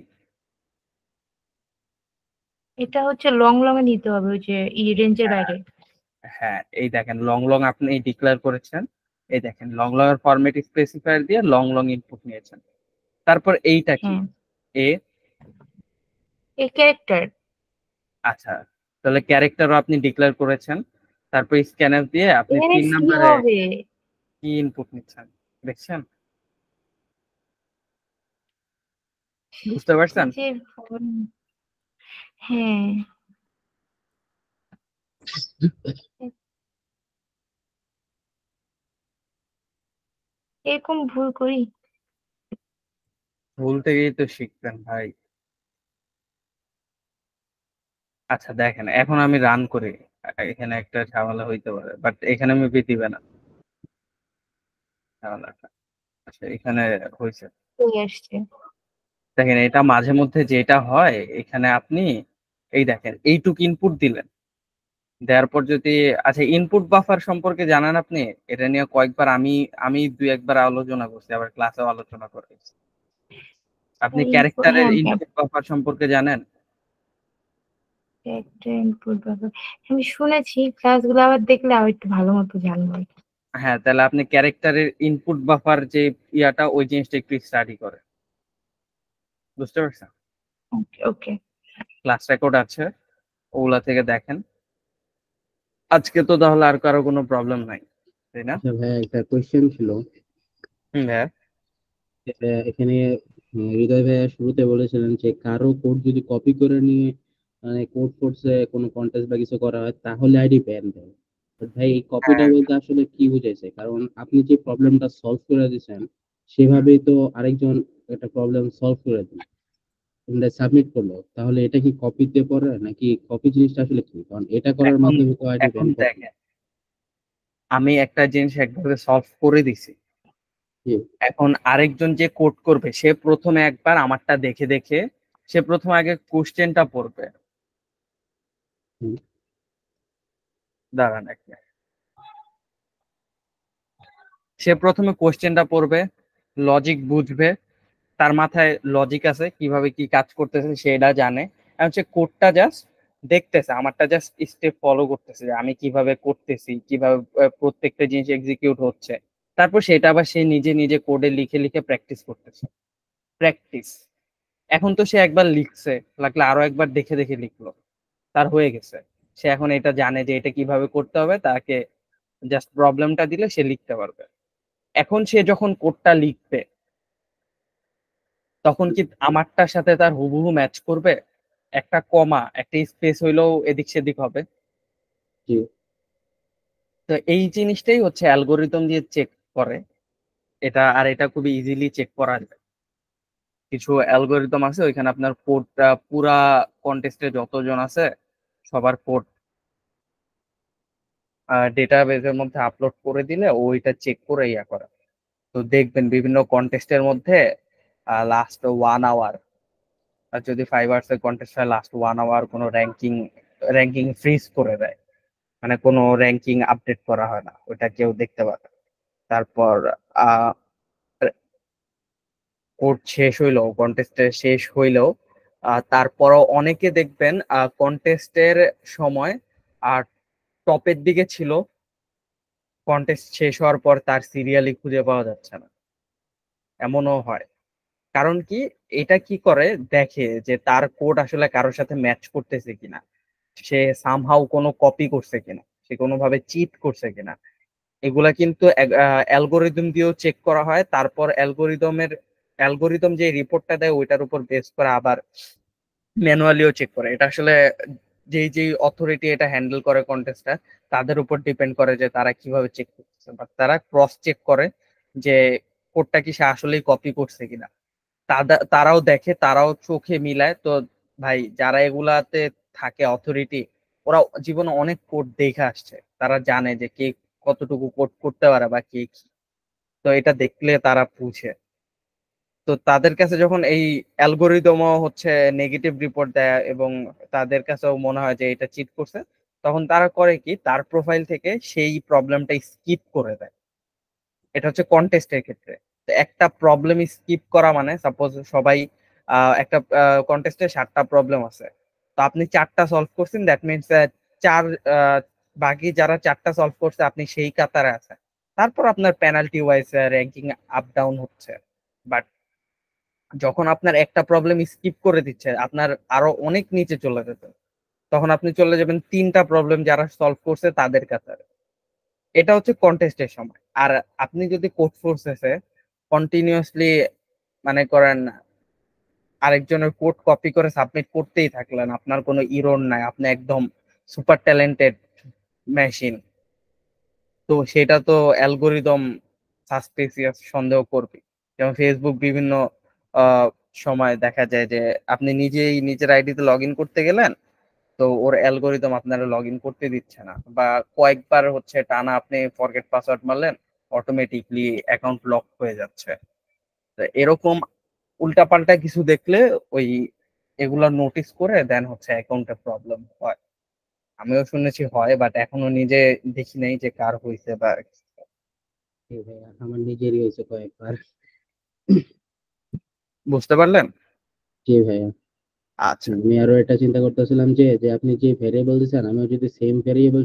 এটা হচ্ছে লং লং এ নিতে হবে, ওই যে রেঞ্জের বাইরে। হ্যাঁ, এই দেখেন লং লং আপনি ডিক্লেয়ার করেছেন, এই দেখেন লং লং এর ফরম্যাট স্পেসিফায়ার দিয়ে লং লং ইনপুট নিয়েছেন। তারপর এইটা কি? হ্যাঁ, এ এই ক্যারেক্টার। আচ্ছা, তাহলে ক্যারেক্টারও আপনি ডিক্লেয়ার করেছেন। তারপর স্ক্যানএফ দিয়ে আপনি এখানে 3 সি নম্বরে হবে। কি ইনপুট নিচ্ছেন দেখছেন? বুঝতে কি পারছেন? যে হ্যাঁ, এরকম ভুল করি। ভুল থেকেই তো শিখবেন ভাই। আচ্ছা দেখেন, এখন আমি রান করি, এখানে একটা ঝামেলা হইতে পারে, বাট এখানে আমি দিবে না ঝামেলাটা। আচ্ছা এখানে হয়েছে। চলে আসছে। দেখেন এটা মাঝে মধ্যে যেটা হয়, এখানে আপনি এই দেখেন এইটুক ইনপুট দিলেন, দেওয়ার পর যদি, আচ্ছা ইনপুট বাফার সম্পর্কে জানেন আপনি? এটা নিয়ে কয়েকবার আমি আমি দুই একবার আলোচনা করছি, আবার ক্লাসেও আলোচনা করেছি। আপনি ক্যারেক্টারের হ্যাঁ, ইনপুট বাফার সম্পর্কে জানেন? একটা ইনপুট ব্যাপার আমি শুনেছি, ক্লাসগুলো আবার দেখলে আবার একটু ভালো মতো জানবো। হ্যাঁ, তাহলে আপনি ক্যারেক্টারের ইনপুট বাফার যে ইয়াটা, ওই জিনিসটা একটু স্টাডি করে, বুঝতে পারছেন? ওকে ওকে। ক্লাস রেকর্ড আছে, ওগুলা থেকে দেখেন। আজকে তো তাহলে আর কারো কোনো প্রবলেম নাই, তাই না? আচ্ছা ভাই, একটা কোয়েশ্চেন ছিল। হ্যাঁ এখানে হৃদয় ভাইয়া শুরুতে বলেছিলেন যে কারো কোড যদি কপি করে নিয়ে মানে কোড ফোর্সে কোনো কন্টেস্ট বা কিছু করা হয় তাহলে আইডি ব্যান দেয়। But ভাই এই কপিটা হ্যাঁ, বলতে আসলে কি বুঝাইছে? কারণ আপনি যে প্রবলেমটা সলভ করে দিয়েছেন সেভাবেই তো আরেকজন একটা প্রবলেম সলভ করে দিল, সাবমিট করলো, তাহলে এটা কি কপিতে পড়ে নাকি? কপি জিনিসটা আসলে কি? কারণ এটা করার এখন মাধ্যমে তো আইডি এখন ব্যান করে। দেখেন, আমি একটা জিনিস একভাবে সলভ করে দিছি, জি। এখন আরেকজন যে কোড করবে সে প্রথমে একবার আমারটা দেখে দেখে সে প্রথমে আগে কোশ্চেনটা পড়বে। হুম, দাঁড়ান এক minute। সে প্রথমে কোশ্চেনটা পড়বে, লজিক বুঝবে, তার মাথায় লজিক আছে, কিভাবে কি কাজ করতেছে সেটা জানে। এখন সে কোডটা জাস্ট দেখতেছে, আমারটা জাস্ট স্টেপ ফলো করতেছে যে আমি কিভাবে করতেছি, কিভাবে প্রত্যেকটা জিনিস এক্সিকিউট হচ্ছে। তারপর সেটা আবার সে নিজে নিজে কোডে লিখে লিখে প্র্যাকটিস করতেছে। প্র্যাকটিস। এখন তো সে একবার লিখছে, লাগলে আরো একবার দেখে দেখে লিখলো, তার হয়ে গেছে। সে এখন এটা জানে যে এটা কিভাবে করতে হবে, তাকে জাস্ট প্রবলেমটা দিলে সে লিখতে পারবে। এখন সে যখন কোডটা লিখবে, তখন কি আমারটার সাথে তার হুবহু ম্যাচ করবে? একটা কমা একটা স্পেস হইলেও এদিক সেদিক হবে। জি। তো এই জিনিসটাই হচ্ছে অ্যালগোরিদম দিয়ে চেক করে এটা, আর এটা খুবই ইজিলি চেক করা যায়। কিছু অ্যালগোরিদম আছে, ওইখানে আপনার কোডটা পুরা কন্টেস্টে যতজন আছে সবার কোড ডেটাবেজের মধ্যে আপলোড করে দিলে ওইটা চেক করে ইয়া করে। তো দেখবেন বিভিন্ন কন্টেস্টের মধ্যে লাস্ট 1 আওয়ার, আর যদি 5 আওয়ার্স এর কন্টেস্ট হয় লাস্ট 1 আওয়ার কোনো র্যাঙ্কিং র্যাঙ্কিং ফ্রিজ করে দেয়, মানে কোনো র্যাঙ্কিং আপডেট করা হয় না, ওটা কেউ দেখতে পারে। তারপর কোর্ট শেষ হইলো, কন্টেস্টে শেষ হইলেও তারপরও অনেকে দেখবেন কন্টেস্টের সময় আর টপের দিকে ছিল, কন্টেস্ট শেষ হওয়ার পর তার সিরিয়ালি খুঁজে পাওয়া যাচ্ছে না, এমনও হয়। কারণ কি, এটা কি করে দেখে যে তার কোড আসলে কারোর সাথে ম্যাচ করতেছে কিনা, সে সামহাউ কোনো কপি করছে কিনা, সে কোনোভাবে চিট করছে কিনা। এগুলা কিন্তু অ্যালগোরিদম দিয়েও চেক করা হয়। তারপর অ্যালগোরিদম যে রিপোর্টটা দেয় ওইটার উপর বেস করে আবার ম্যানুয়ালিও চেক করে। এটা আসলে যেই অথরিটি এটা হ্যান্ডেল করে কন্টেস্টটা, তাদের উপর ডিপেন্ড করে যে তারা কিভাবে চেক করতেছে। বাট তারা ক্রস চেক করে যে কোডটা কি সে আসলেই কপি করছে কিনা। তারাও দেখে, তারাও চোখে মিলায়। তো ভাই, যারা এগুলাতে থাকে অথরিটি, ওরা জীবনে অনেক কোড দেখে আসছে, তারা জানে যে কে কতটুকু কোড করতে পারে বা কে কি। তো এটা দেখলে তারা বুঝে। তো তাদের কাছে যখন এই অ্যালগোরিদমও হচ্ছে নেগেটিভ রিপোর্ট দেয় এবং তাদের কাছেও মনে হয় যে এটা চিট করছে, তখন তারা করে কি, তার প্রোফাইল থেকে সেই প্রবলেমটা স্কিপ করে দেয়। এটা হচ্ছে কন্টেস্টের ক্ষেত্রে। তো একটা প্রবলেম স্কিপ করা মানে, সাপোজ সবাই একটা কন্টেস্টে 7টা প্রবলেম আছে, তো আপনি 4টা সলভ করছেন, দ্যাট মিনস চার বাকি যারা 4টা সলভ করছে আপনি সেই কাতারে আছেন। তারপর আপনার penalty wise ranking up down হচ্ছে। বাট যখন আপনার একটা প্রবলেম স্কিপ করে দিচ্ছে, আপনার আরো অনেক নিচে চলে যেতে, তখন আপনি চলে যাবেন 3টা প্রবলেম যারা সলভ করছে তাদের কাতারে। এটা হচ্ছে কন্টেস্টের সময়। আর আপনি যদি কোড ফোর্সেসে কন্টিনিউয়াসলি মানে করেন আরেকজনের কোড কপি করে সাবমিট করতেই থাকলেন, আপনার কোনো ইরর নাই, আপনি একদম সুপার ট্যালেন্টেড মেশিন, তো সেটা তো অ্যালগোরিদম সাসপিসিয়াস সন্দেহ করবে। যেমন ফেসবুক বিভিন্ন আহ, সময় দেখা যায় যে আপনি নিজেই নিজের আইডিতে লগ ইন করতে গেলেন, তো ওর অ্যালগোরিদম আপনারা লগ ইন করতে দিচ্ছে না, বা কয়েকবার হচ্ছে টানা আপনি ফরগেট পাসওয়ার্ড মারলেন, অটোমেটিকলি অ্যাকাউন্ট লক হয়ে যাচ্ছে। তো এরকম উল্টাপাল্টা কিছু দেখলে ওই এগুলা নোটিস করে দেন হচ্ছে অ্যাকাউন্টে প্রবলেম হয়। আমিও শুনেছি হয়, বাট এখনো নিজে দেখি নাই যে কার হয়েছে বা জি ভাইয়া, আমার নিজেরই হয়েছে কয়েকবার। বুঝতে পারলেন? জি ভাইয়া। আচ্ছা। আমি আরো এটা চিন্তা করতেছিলাম যে যে আপনি যে ভেরিয়েবল দিচ্ছেন, আমিও যদি সেম ভেরিয়েবল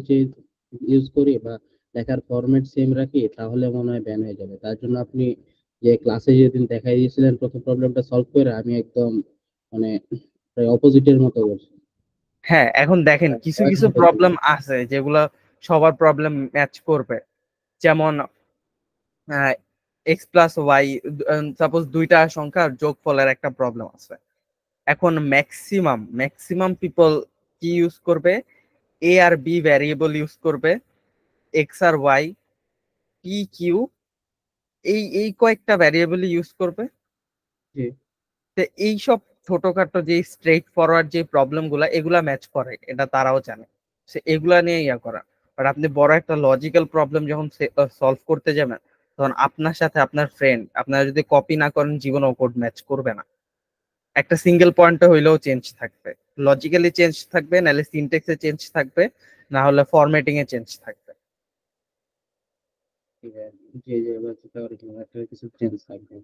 ইউজ করি বা লেখার ফরম্যাট সেম রাখি, তাহলে মনে হয় ব্যান হয়ে যাবে। তার জন্য আপনি যে ক্লাসে যেদিন দেখাই দিয়েছিলেন প্রথম প্রবলেমটা সলভ করে, আমি একদম মানে প্রায় অপোজিটের মতো করছি। হ্যাঁ, এখন দেখেন কিছু কিছু প্রবলেম আছে যেগুলো সবার প্রবলেম ম্যাচ করবে। যেমন এক্স প্লাস ওয়াই, সাপোজ দুইটা সংখ্যার যোগফলের একটা প্রবলেম আছে। এখন ম্যাক্সিমাম পিপল কি ইউজ করবে, এ আর বি ভ্যারিয়েবল ইউজ করবে, এক্স আর ওয়াই, পি কিউ, এই এই কয়েকটা ভ্যারিয়েবল ইউজ করবে। জি তো এইসব ছোটখাটো যে স্ট্রেট ফরওয়ার্ড যে প্রবলেম গুলা, এগুলা ম্যাচ করে, এটা তারাও জানে। সে এগুলা নিয়ে ইয়া করা। বাট আপনি বড় একটা লজিক্যাল প্রবলেম যখন সলভ করতে যাবেন, তখন আপনার সাথে আপনার ফ্রেন্ড, আপনারা যদি কপি না করেন জীবনেও কোড ম্যাচ করবে না। একটা সিঙ্গেল পয়েন্টে হইলেও চেঞ্জ থাকবে, লজিক্যালি চেঞ্জ থাকবে, নাহলে সিনট্যাক্সে চেঞ্জ থাকবে, না হলে ফরম্যাটিং এ চেঞ্জ থাকবে। জি ভাইয়া। জি জি, এবার চিন্তা করে একটা কিছু চেঞ্জ থাকবে।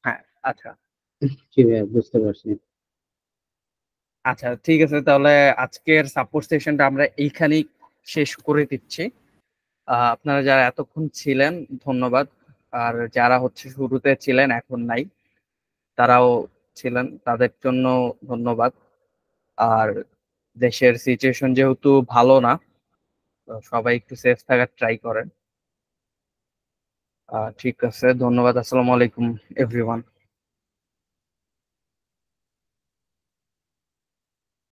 হ্যাঁ। আচ্ছা। জি ভাইয়া, বুঝতে পারছি। আচ্ছা, ঠিক আছে, তাহলে আজকের সাপোর্ট সেশনটা আমরা এইখানেই শেষ করে দিচ্ছি। আপনারা যারা এতক্ষণ ছিলেন ধন্যবাদ। আর যারা হচ্ছে শুরুতে ছিলেন এখন নাই, তারাও ছিলেন, তাদের জন্য ধন্যবাদ। আর দেশের সিচুয়েশন যেহেতু ভালো না, তো সবাই একটু সেফ থাকার ট্রাই করেন। ঠিক আছে, ধন্যবাদ। আসসালামু আলাইকুম এভরিওয়ান।